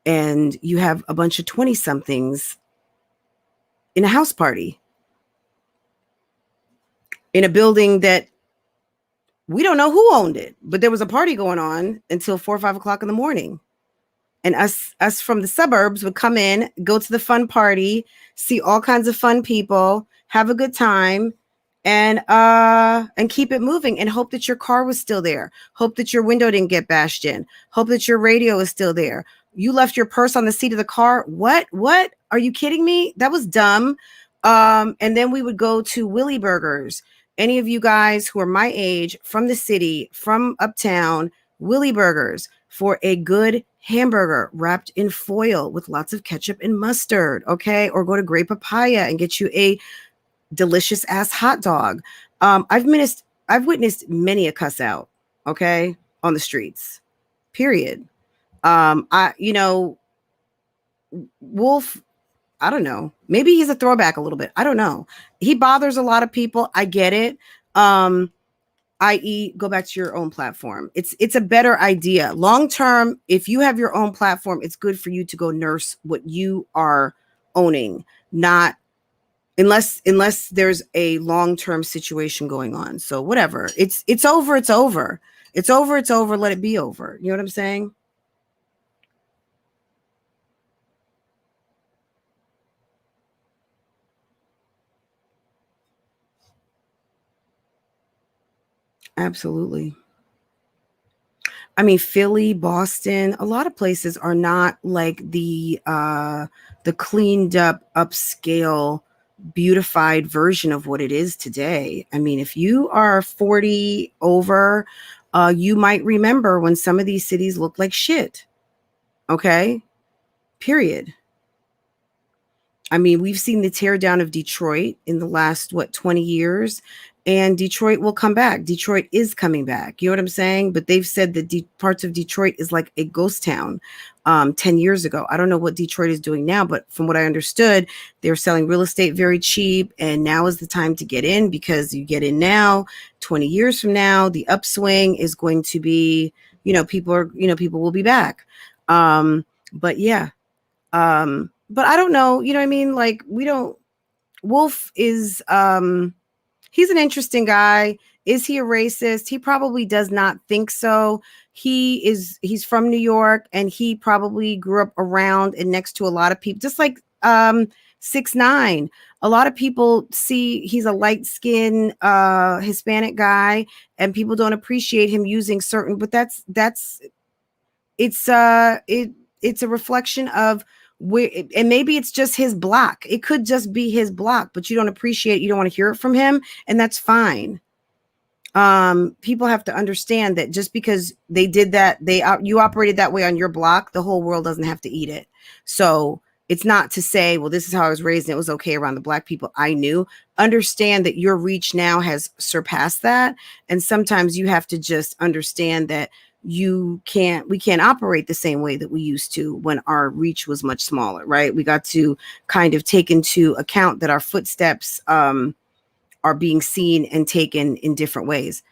and you have a bunch of 20-somethings in a house party in a building that we don't know who owned it, but there was a party going on until 4 or 5 o'clock in the morning. And us from the suburbs would come in, go to the fun party, see all kinds of fun people, have a good time, and keep it moving, and hope that your car was still there. Hope that your window didn't get bashed in. Hope that your radio is still there. You left your purse on the seat of the car. What? Are you kidding me? That was dumb. And then we would go to Willie Burgers. Any of you guys who are my age, from the city, from uptown, Willie Burgers for a good hamburger wrapped in foil with lots of ketchup and mustard. Okay. Or go to Great Papaya and get you a delicious ass hot dog. I've witnessed many a cuss out, okay, on the streets, period. Wolf, I don't know, maybe he's a throwback a little bit. I don't know. He bothers a lot of people. I get it. I.e., go back to your own platform. It's a better idea. Long term, if you have your own platform, it's good for you to go nurse what you are owning, not unless there's a long-term situation going on. So whatever. It's over. It's over. It's over. It's over. Let it be over. You know what I'm saying? Absolutely. I mean, Philly, Boston, a lot of places are not like the cleaned up, upscale, beautified version of what it is today. I mean, if you are 40 over, you might remember when some of these cities look like shit. Okay? Period. I mean, we've seen the tear down of Detroit in the last, 20 years, and Detroit will come back. Detroit is coming back. You know what I'm saying? But they've said that parts of Detroit is like a ghost town 10 years ago. I don't know what Detroit is doing now, but from what I understood, they're selling real estate very cheap. And now is the time to get in, because you get in now, 20 years from now, the upswing is going to be, people will be back. But yeah. But I don't know, you know what I mean? Like, Wolf is, he's an interesting guy. Is he a racist? He probably does not think so. He's from New York, and he probably grew up around and next to a lot of people, just like 6ix9ine. A lot of people see he's a light-skinned Hispanic guy, and people don't appreciate him using certain, but it's a reflection of and maybe it's just his block. It could just be his block, but you don't appreciate, you don't want to hear it from him, and that's fine. People have to understand that just because they did that, you operated that way on your block, the whole world doesn't have to eat it. So it's not to say, well, this is how I was raised and it was okay around the black people I knew. Understand that your reach now has surpassed that, and sometimes you have to just understand that we can't operate the same way that we used to when our reach was much smaller, right? We got to kind of take into account that our footsteps are being seen and taken in different ways.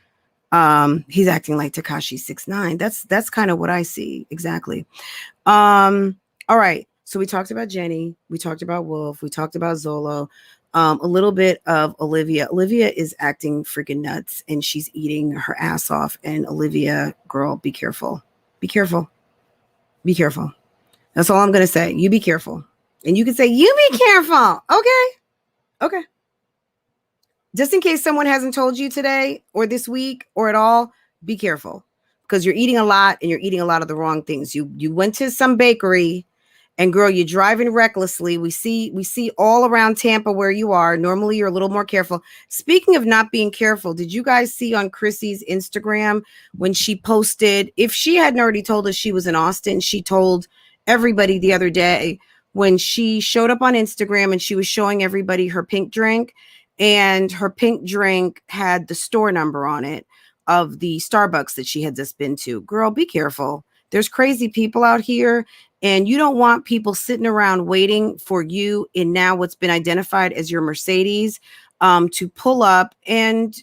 He's acting like Tekashi 6ix9ine. That's kind of what I see exactly. All right. So we talked about Jenny. We talked about Wolf. We talked about Zolo. A little bit of Olivia. Olivia is acting freaking nuts and she's eating her ass off. And Olivia, girl, be careful. Be careful. Be careful. That's all I'm going to say. You be careful. And you can say, you be careful. Okay. Okay. Just in case someone hasn't told you today or this week or at all, be careful because you're eating a lot and you're eating a lot of the wrong things. You went to some bakery and girl, you're driving recklessly. We see all around Tampa where you are. Normally you're a little more careful. Speaking of not being careful, did you guys see on Chrissy's Instagram when she posted, if she hadn't already told us she was in Austin, she told everybody the other day when she showed up on Instagram and she was showing everybody her pink drink. And her pink drink had the store number on it of the Starbucks that she had just been to. Girl, be careful. There's crazy people out here, and you don't want people sitting around waiting for you in now what's been identified as your Mercedes to pull up and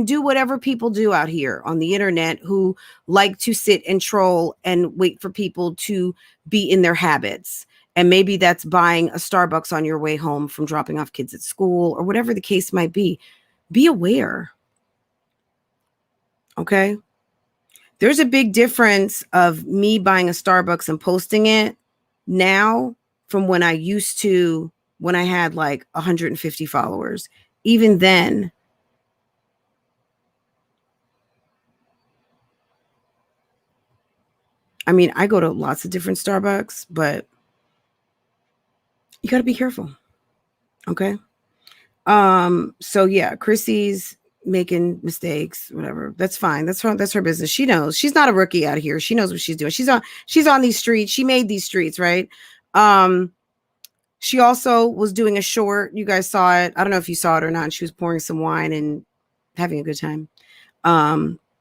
do whatever people do out here on the internet who like to sit and troll and wait for people to be in their habits. And maybe that's buying a Starbucks on your way home from dropping off kids at school or whatever the case might be. Be aware. Okay. There's a big difference of me buying a Starbucks and posting it now from when I used to, when I had like 150 followers. Even then, I mean, I go to lots of different Starbucks, but you got to be careful. Okay. So yeah, Chrissy's making mistakes, whatever. That's fine. That's her business. She knows. She's not a rookie out here. She knows what she's doing. She's on these streets. She made these streets, right? She also was doing a short. You guys saw it. I don't know if you saw it or not. She was pouring some wine and having a good time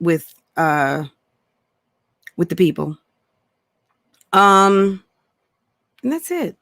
with the people. And that's it.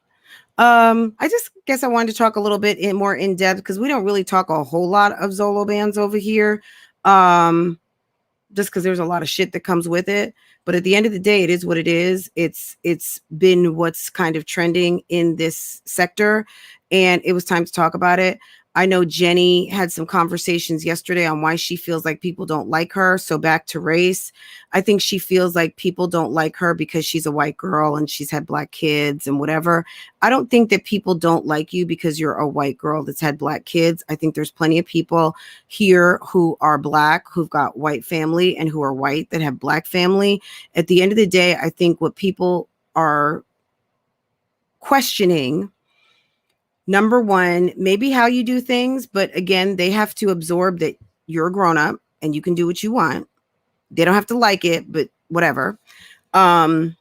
I just guess I wanted to talk a little bit more in depth because we don't really talk a whole lot of Zolo bands over here. Just because there's a lot of shit that comes with it. But at the end of the day, it is what it is. It's been what's kind of trending in this sector, and it was time to talk about it. I know Jenny had some conversations yesterday on why she feels like people don't like her. So back to race, I think she feels like people don't like her because she's a white girl and she's had black kids and whatever. I don't think that people don't like you because you're a white girl that's had black kids. I think there's plenty of people here who are black, who've got white family, and who are white that have black family. At the end of the day, I think what people are questioning, number one, maybe how you do things, but again, they have to absorb that you're a grown up and you can do what you want. They don't have to like it, but whatever. Also,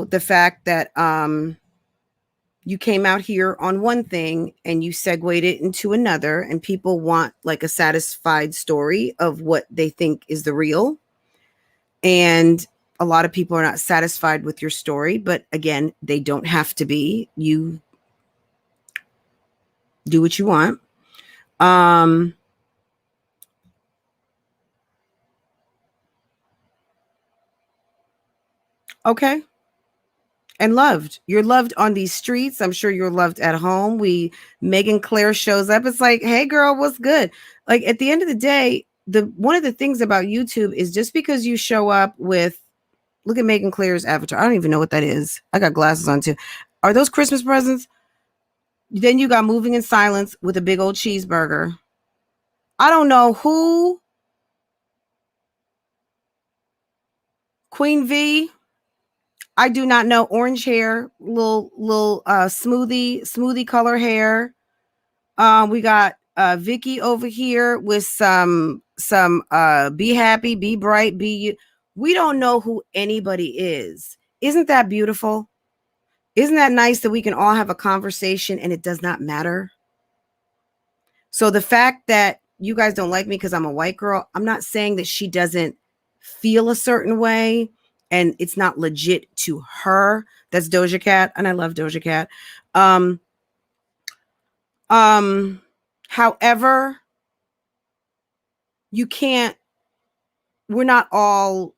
the fact that you came out here on one thing and you segued it into another, and people want like a satisfied story of what they think is the real. And a lot of people are not satisfied with your story, but again, they don't have to be. You do what you want. Okay. And loved. You're loved on these streets. I'm sure you're loved at home. Megan Claire shows up. It's like, hey girl, what's good? Like at the end of the day, one of the things about YouTube is just because you show up with, look at Megan Claire's avatar. I don't even know what that is. I got glasses on too. Are those Christmas presents? Then you got Moving in Silence with a big old cheeseburger. I don't know who. Queen V. I do not know. Orange hair, little smoothie color hair. We got Vicky over here with some be happy, be bright, be you. We don't know who anybody is. Isn't that beautiful? Isn't that nice that we can all have a conversation and it does not matter? So the fact that you guys don't like me because I'm a white girl, I'm not saying that she doesn't feel a certain way and it's not legit to her. That's Doja Cat, and I love Doja Cat. However, you can't, we're not all,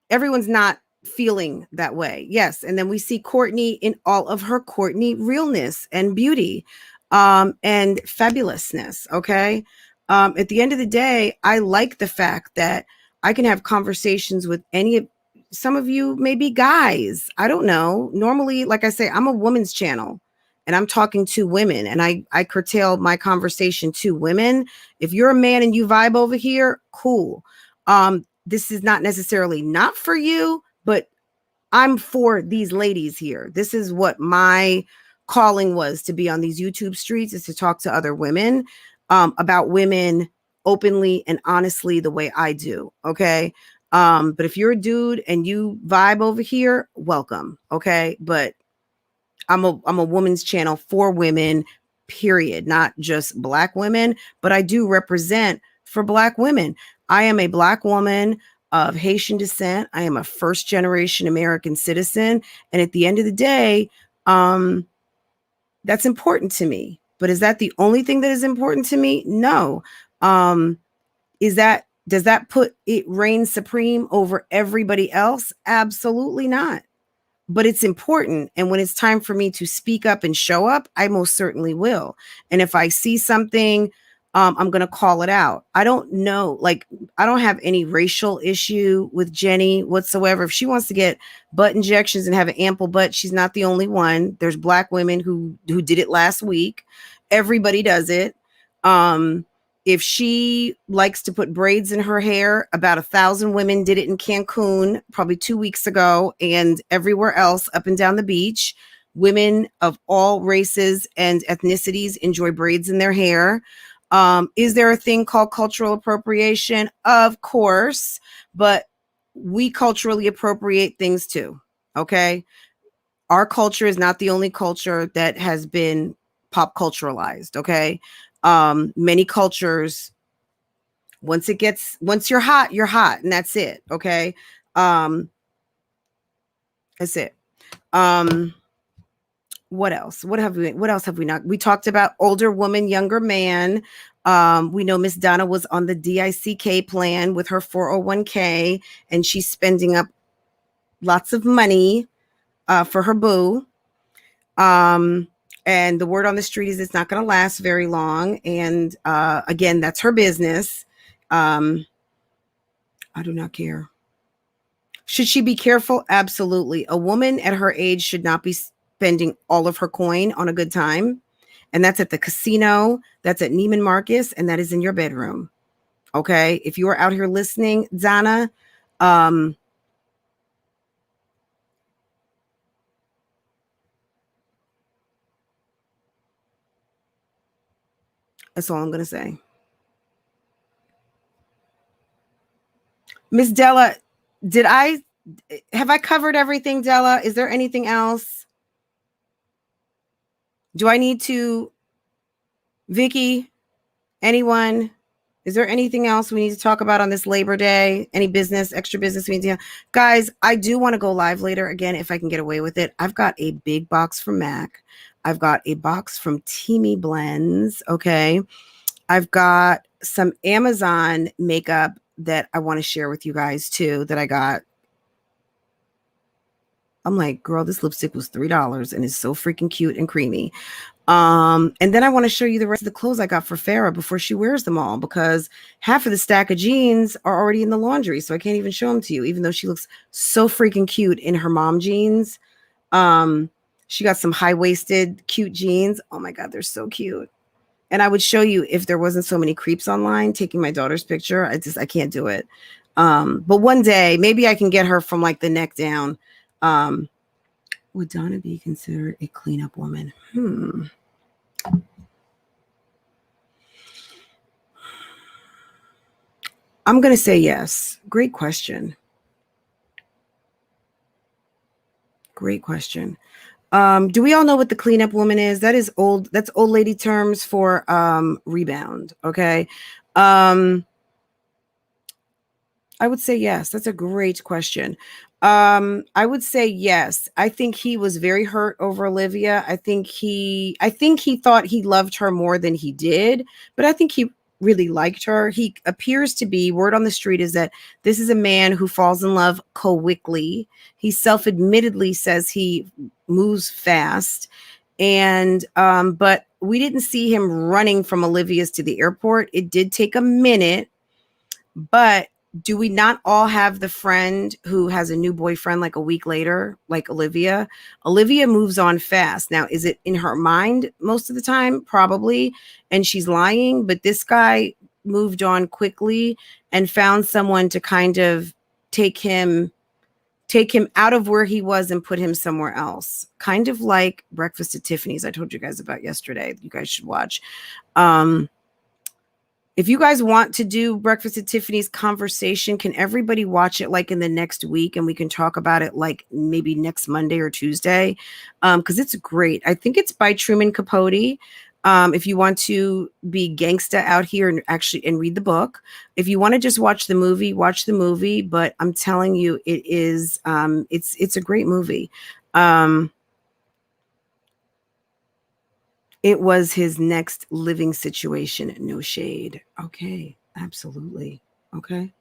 everyone's not feeling that way. Yes. And then we see Courtney in all of her Courtney realness and beauty, and fabulousness. Okay. At the end of the day, I like the fact that I can have conversations with any of, some of you maybe guys. I don't know. Normally, like I say, I'm a woman's channel and I'm talking to women, and I curtail my conversation to women. If you're a man and you vibe over here, cool. This is not necessarily not for you, but I'm for these ladies here. This is what my calling was, to be on these YouTube streets, is to talk to other women about women openly and honestly the way I do. Okay. But if you're a dude and you vibe over here, welcome. Okay. But I'm a woman's channel for women, period, not just Black women, but I do represent for Black women. I am a Black woman of Haitian descent. I am a first generation American citizen. And at the end of the day, that's important to me. But is that the only thing that is important to me? No. Does that put it reign supreme over everybody else? Absolutely not. But it's important. And when it's time for me to speak up and show up, I most certainly will. And if I see something, I'm going to call it out. I don't know. Like, I don't have any racial issue with Jenny whatsoever. If she wants to get butt injections and have an ample butt, she's not the only one. There's Black women who did it last week. Everybody does it. If she likes to put braids in her hair, about 1,000 women did it in Cancun probably 2 weeks ago, and everywhere else up and down the beach. Women of all races and ethnicities enjoy braids in their hair. Is there a thing called cultural appropriation? Of course, but we culturally appropriate things too. Okay. Our culture is not the only culture that has been pop culturalized. Okay. Many cultures, once you're hot, and that's it. Okay. That's it. What else? What else have we not? We talked about older woman, younger man. We know Miss Donna was on the DICK plan with her 401k, and she's spending up lots of money for her boo. And the word on the street is it's not going to last very long. And again, that's her business. I do not care. Should she be careful? Absolutely. A woman at her age should not be spending all of her coin on a good time. And that's at the casino, that's at Neiman Marcus, and that is in your bedroom. Okay. If you are out here listening, Donna, that's all I'm going to say. Miss Della, have I covered everything, Della? Is there anything else? Do I need to, Vicky, anyone? Is there anything else we need to talk about on this Labor Day? Any business, extra business we need to? Guys, I do want to go live later again if I can get away with it. I've got a big box from MAC. I've got a box from Teamy Blends. Okay. I've got some Amazon makeup that I want to share with you guys too that I got. I'm like, girl, this lipstick was $3 and it's so freaking cute and creamy. And then I want to show you the rest of the clothes I got for Farrah before she wears them all, because half of the stack of jeans are already in the laundry. So I can't even show them to you, even though she looks so freaking cute in her mom jeans. She got some high-waisted cute jeans. Oh my God, they're so cute. And I would show you if there wasn't so many creeps online taking my daughter's picture. I can't do it. But one day, maybe I can get her from like the neck down. Would Donna be considered a cleanup woman? I'm going to say yes. Great question. Great question. Do we all know what the cleanup woman is? That is old. That's old lady terms for rebound. Okay. I would say yes. That's a great question. I would say yes. I think he was very hurt over Olivia. I think he thought he loved her more than he did, but I think he really liked her. He appears to be, word on the street is that this is a man who falls in love quickly. He self-admittedly says he moves fast. And but we didn't see him running from Olivia's to the airport. It did take a minute, but do we not all have the friend who has a new boyfriend like a week later, like Olivia? Olivia moves on fast. Now, is it in her mind most of the time? Probably. And she's lying, but this guy moved on quickly and found someone to kind of take him out of where he was and put him somewhere else. Kind of like Breakfast at Tiffany's I told you guys about yesterday. You guys should watch. If you guys want to do Breakfast at Tiffany's conversation, can everybody watch it like in the next week and we can talk about it like maybe next Monday or Tuesday? Because it's great. I think it's by Truman Capote. If you want to be gangsta out here and read the book. If you want to just watch the movie, watch the movie. But I'm telling you, it is it's a great movie. It was his next living situation. No shade. Okay. Absolutely. Okay.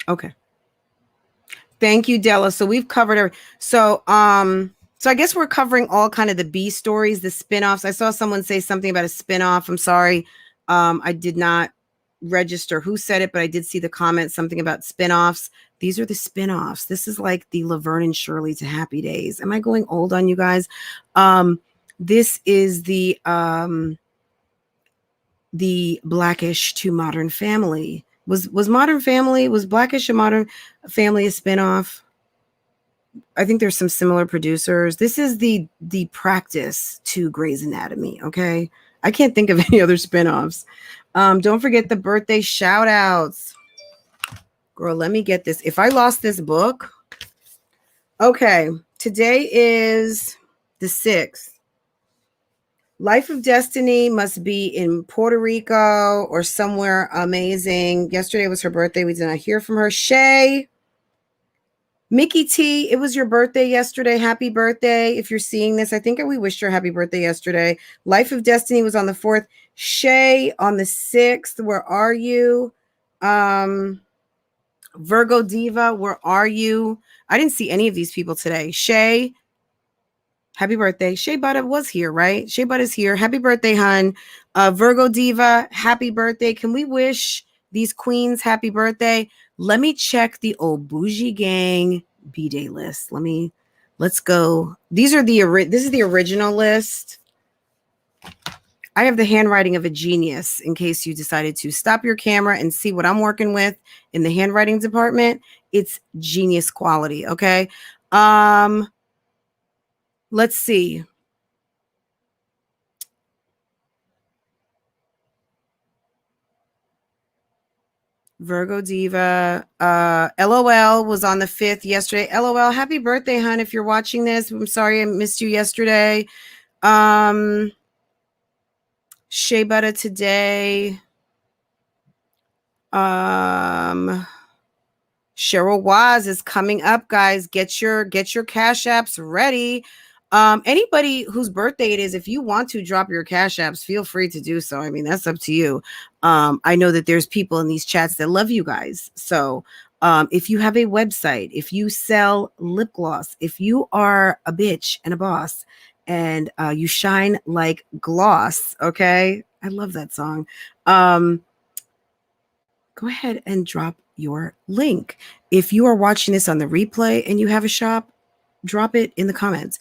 Okay. Thank you, Della. So we've covered her. So I guess we're covering all kind of the B stories, the spinoffs. I saw someone say something about a spinoff. I'm sorry. I did not register who said it, but I did see the comment, something about spinoffs. These are the spinoffs. This is like the Laverne and Shirley to Happy Days. Am I going old on you guys? This is the Blackish to Modern Family. Was Blackish a Modern Family a spinoff? I think there's some similar producers. This is the Practice to Grey's Anatomy. Okay. I can't think of any other spinoffs. Don't forget the birthday shout outs. Girl, let me get this. If I lost this book. Okay. Today is the 6th. Life of Destiny must be in Puerto Rico or somewhere amazing. Yesterday was her birthday. We did not hear from her. Shay. Mickey T, it was your birthday yesterday. Happy birthday. If you're seeing this, I think we wished her happy birthday yesterday. Life of Destiny was on the 4th. Shay on the 6th. Where are you? Virgo Diva, where are you? I didn't see any of these people today. Shay, happy birthday. Shea Butter was here, right? Shea Butter is here. Happy birthday, hun. Virgo Diva, happy birthday. Can we wish these queens happy birthday? Let me check the old Bougie Gang B-Day list. Let's go. This is the original list. I have the handwriting of a genius in case you decided to stop your camera and see what I'm working with in the handwriting department. It's genius quality, okay? Let's see. Virgo Diva. LOL was on the 5th yesterday. LOL, happy birthday, hun. If you're watching this, I'm sorry I missed you yesterday. Shea Butter today. Cheryl Waz is coming up, guys. Get your cash apps ready. Anybody whose birthday it is, if you want to drop your cash apps, feel free to do so. I mean, that's up to you. I know that there's people in these chats that love you guys. So if you have a website, if you sell lip gloss, if you are a bitch and a boss and you shine like gloss, okay? I love that song. Go ahead and drop your link. If you are watching this on the replay and you have a shop, drop it in the comments.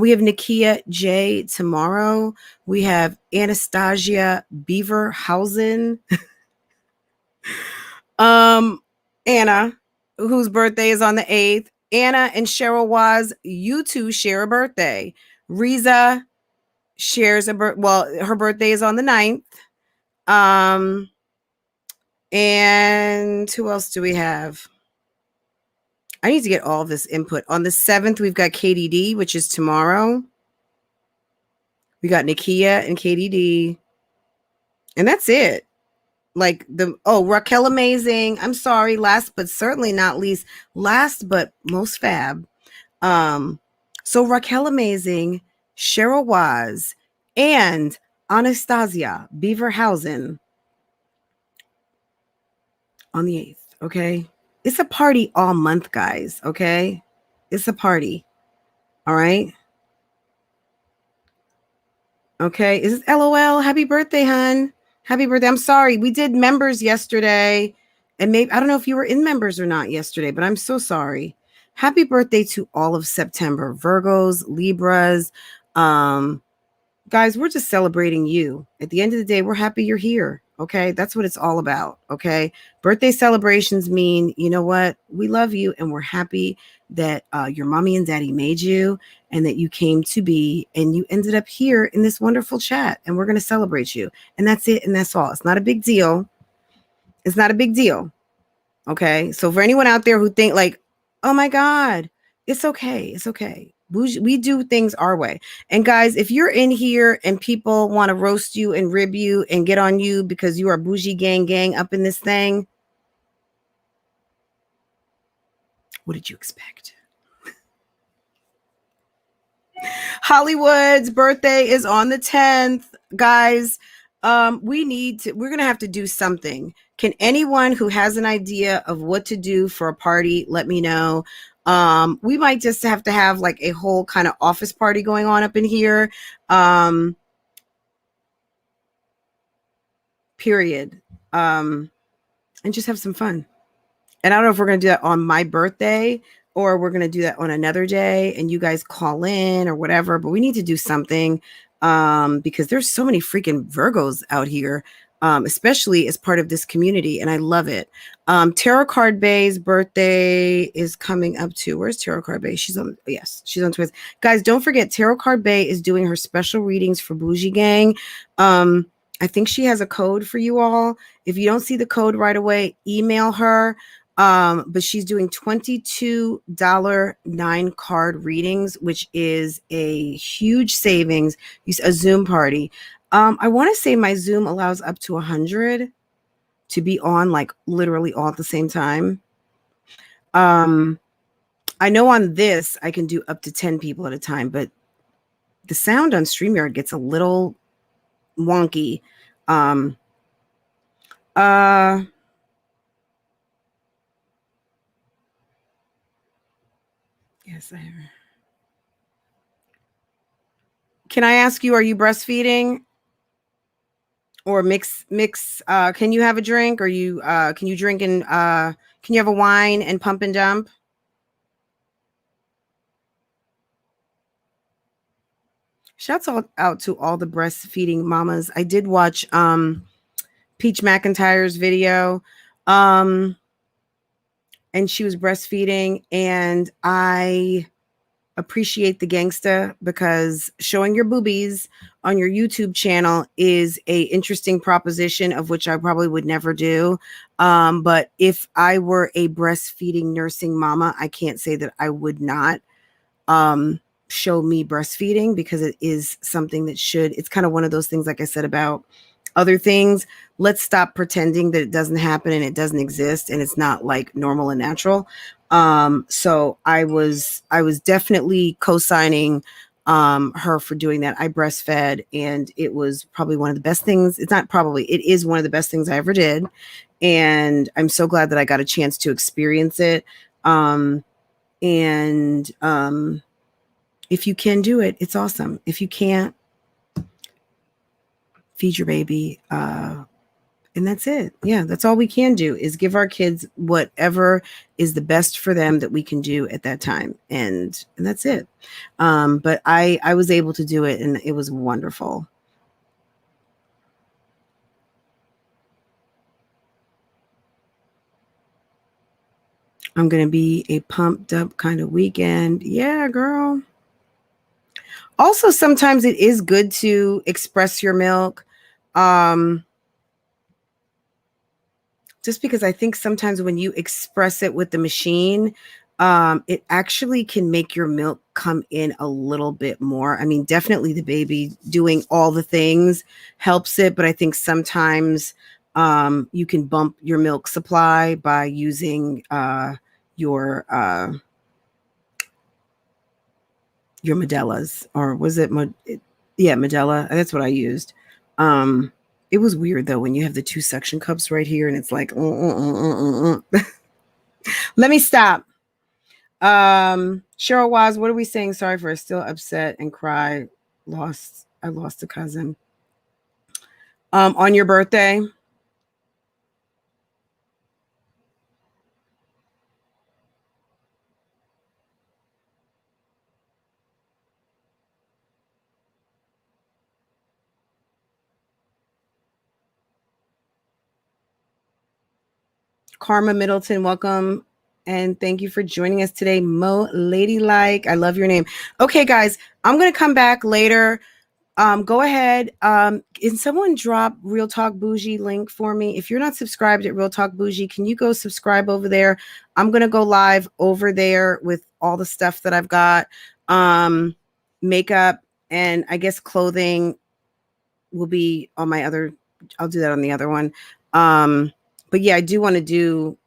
We have Nakia J tomorrow. We have Anastasia Beaverhausen. Anna, whose birthday is on the 8th. Anna and Cheryl Waz, you two share a birthday. Riza shares her birthday is on the 9th. And who else do we have? I need to get all of this input. On the 7th, we've got KDD, which is tomorrow. We got Nakia and KDD. And that's it. like Raquel Amazing. I'm sorry, last but certainly not least, last but most fab. So Raquel Amazing, Cheryl Waz, and Anastasia Beaverhausen on the 8th. Okay. It's a party all month, guys. Okay. It's a party. All right. Okay. Is it LOL? Happy birthday, hun. Happy birthday. I'm sorry. We did members yesterday. And maybe I don't know if you were in members or not yesterday, but I'm so sorry. Happy birthday to all of September. Virgos, Libras. Guys, we're just celebrating you. At the end of the day, we're happy you're here. Okay. That's what it's all about. Okay. Birthday celebrations mean, you know what? We love you and we're happy that your mommy and daddy made you and that you came to be and you ended up here in this wonderful chat and we're going to celebrate you. And that's it. And that's all. It's not a big deal. It's not a big deal. Okay. So for anyone out there who think like, oh my God, it's okay. It's okay. We do things our way. And guys, if you're in here and people want to roast you and rib you and get on you because you are bougie gang gang up in this thing, what did you expect? Hollywood's birthday is on the 10th. Guys, we're going to have to do something. Can anyone who has an idea of what to do for a party, let me know. We might just have to have like a whole kind of office party going on up in here. Period. And just have some fun. And I don't know if we're going to do that on my birthday or we're going to do that on another day and you guys call in or whatever, but we need to do something because there's so many freaking Virgos out here, especially as part of this community. And I love it. Tarot Card Bay's birthday is coming up too. Where's Tarot Card Bay? She's on Twitter. Guys, don't forget Tarot Card Bay is doing her special readings for Bougie Gang. I think she has a code for you all. If you don't see the code right away, email her. But she's doing $22 9-card readings, which is a huge savings. A Zoom party. I want to say my Zoom allows up to 100 to be on like literally all at the same time. I know on this I can do up to 10 people at a time, but the sound on StreamYard gets a little wonky. Yes, I am. Can I ask you, are you breastfeeding or mix? Can you have a drink or can you drink and can you have a wine and pump and dump? Shouts out to all the breastfeeding mamas. I did watch Peach McIntyre's video. And she was breastfeeding and I appreciate the gangsta because showing your boobies on your YouTube channel is a interesting proposition of which I probably would never do. But if I were a breastfeeding nursing mama, I can't say that I would not show me breastfeeding because it is something that it's kind of one of those things, like I said, about other things. Let's stop pretending that it doesn't happen and it doesn't exist and it's not like normal and natural. So I was definitely co-signing her for doing that. I breastfed and it was probably one of the best things. It is one of the best things I ever did. And I'm so glad that I got a chance to experience it. If you can do it, it's awesome. If you can't, feed your baby. And that's it. Yeah, that's all we can do is give our kids whatever is the best for them that we can do at that time. And that's it. But I was able to do it and it was wonderful. I'm going to be a pumped up kind of weekend. Yeah, girl. Also, sometimes it is good to express your milk. Just because I think sometimes when you express it with the machine, it actually can make your milk come in a little bit more. I mean, definitely the baby doing all the things helps it. But I think sometimes You can bump your milk supply by using your Modellas, or was it yeah, Modella. That's what I used. It was weird though when you have the 2 suction cups right here and it's like let me stop. Cheryl Waz, what are we saying? Sorry for still upset and cry. I lost a cousin. On your birthday. Karma Middleton, welcome. And thank you for joining us today. Mo Ladylike, I love your name. Okay, guys, I'm going to come back later. Go ahead. Can someone drop Real Talk Bougie link for me? If you're not subscribed at Real Talk Bougie, can you go subscribe over there? I'm going to go live over there with all the stuff that I've got. Makeup and I guess clothing will be on my other. I'll do that on the other one. But yeah, I do want to do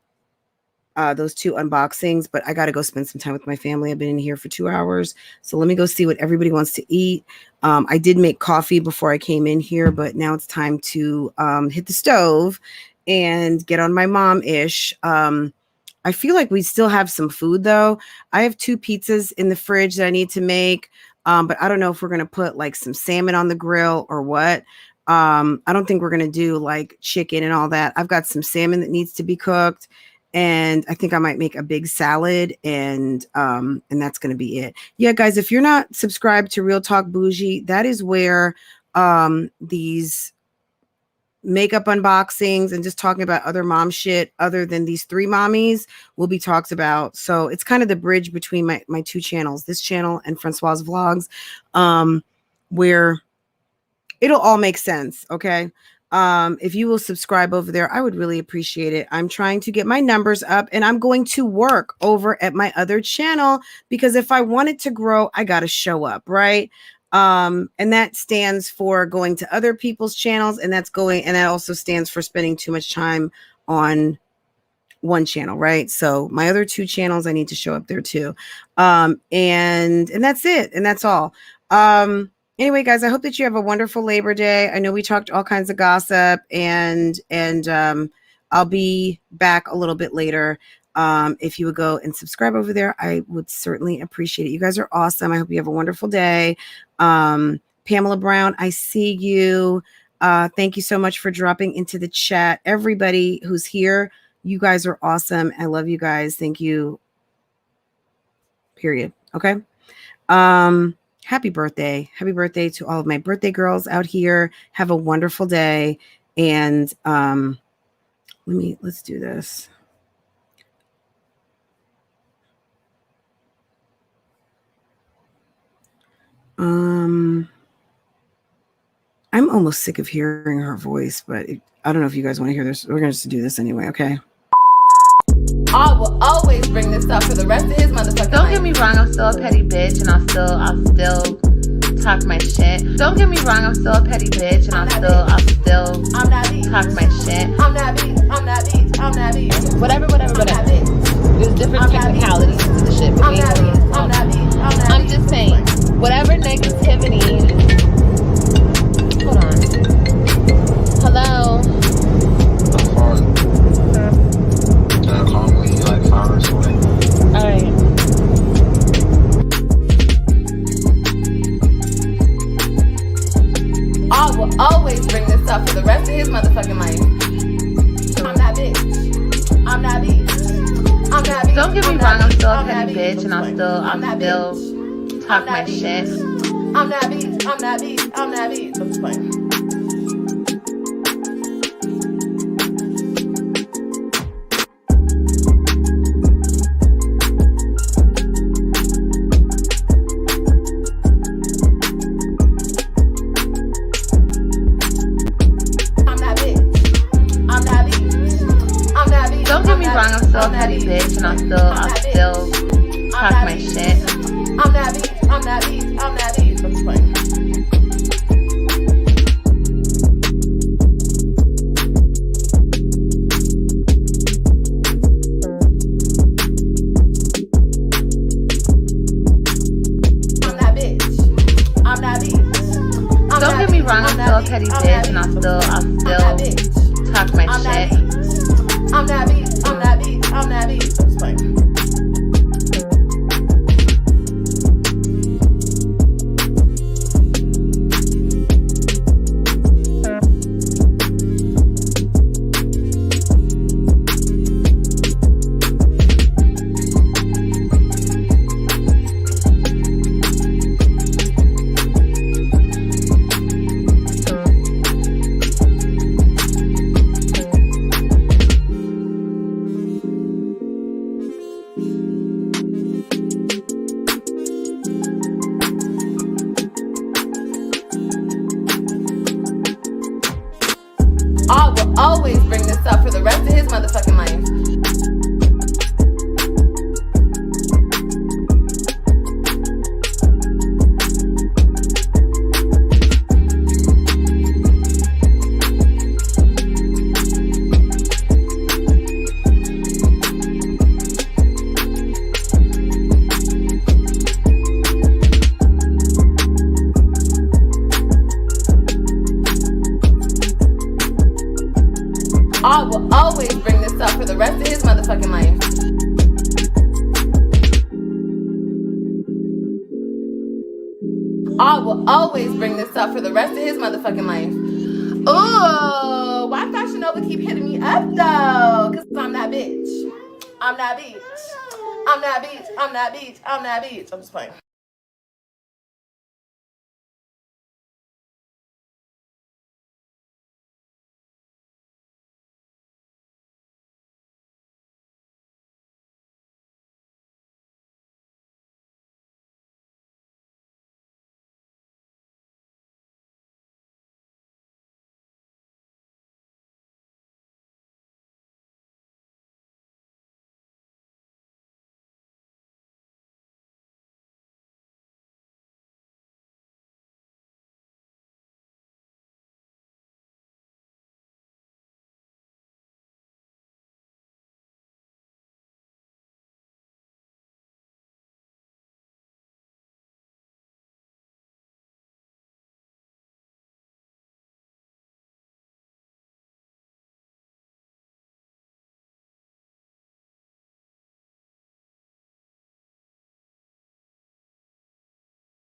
those 2 unboxings, but I got to go spend some time with my family. I've been in here for 2 hours. So let me go see what everybody wants to eat. I did make coffee before I came in here, but now it's time to hit the stove and get on my mom-ish. I feel like we still have some food though. I have 2 pizzas in the fridge that I need to make. But I don't know if we're going to put like some salmon on the grill or what. I don't think we're going to do like chicken and all that. I've got some salmon that needs to be cooked. And I think I might make a big salad and that's going to be it. Yeah, guys, if you're not subscribed to Real Talk Bougie, that is where these makeup unboxings and just talking about other mom shit other than these 3 mommies will be talked about. So it's kind of the bridge between my 2 channels, this channel and Francoise Vlogs, where it'll all make sense. Okay. If you will subscribe over there, I would really appreciate it. I'm trying to get my numbers up and I'm going to work over at my other channel because if I want it to grow, I got to show up. Right. And that stands for going to other people's channels and that also stands for spending too much time on one channel. Right. So my other 2 channels, I need to show up there too. And that's it. And that's all. Anyway, guys, I hope that you have a wonderful Labor Day. I know we talked all kinds of gossip and I'll be back a little bit later. If you would go and subscribe over there, I would certainly appreciate it. You guys are awesome. I hope you have a wonderful day. Pamela Brown, I see you. Thank you so much for dropping into the chat. Everybody who's here, you guys are awesome. I love you guys. Thank you. Period. Okay. Happy birthday. Happy birthday to all of my birthday girls out here. Have a wonderful day. And let's do this. I'm almost sick of hearing her voice, but I don't know if you guys want to hear this. We're going to just do this anyway, okay? I will always bring this up for the rest of his motherfucking Don't get me wrong, I'm still a petty bitch and I'll still talk my shit. Don't get me wrong, I'm still a petty bitch and I'll still talk my shit. I'm that bitch. Whatever. There's different technicalities to the shit. But I'm just saying, whatever negativity. Hold on. Hello. Alright. I will always bring this up for the rest of his motherfucking life. I'm that bitch. Don't get me wrong, I'm still a petty bitch and I'll still talk my shit. I'm that bitch. I'm just playing. Don't get me wrong, I'm still a petty bitch and I'll still talk my shit. I'm that bitch. I'm just playing. Don't get me wrong, I'm still a petty bitch, and I'll still talk my shit. I'm that bitch. I'm that bitch. I'm that bitch. I'm just playing. I will always bring this up for the rest of his motherfucking life. I will always bring this up for the rest of his motherfucking life. I will always bring this up for the rest of his motherfucking life. Ooh, why Fashion Nova keep hitting me up though? Cause I'm that bitch. I'm that bitch. I'm that bitch. I'm that bitch. I'm that bitch. I'm just playing.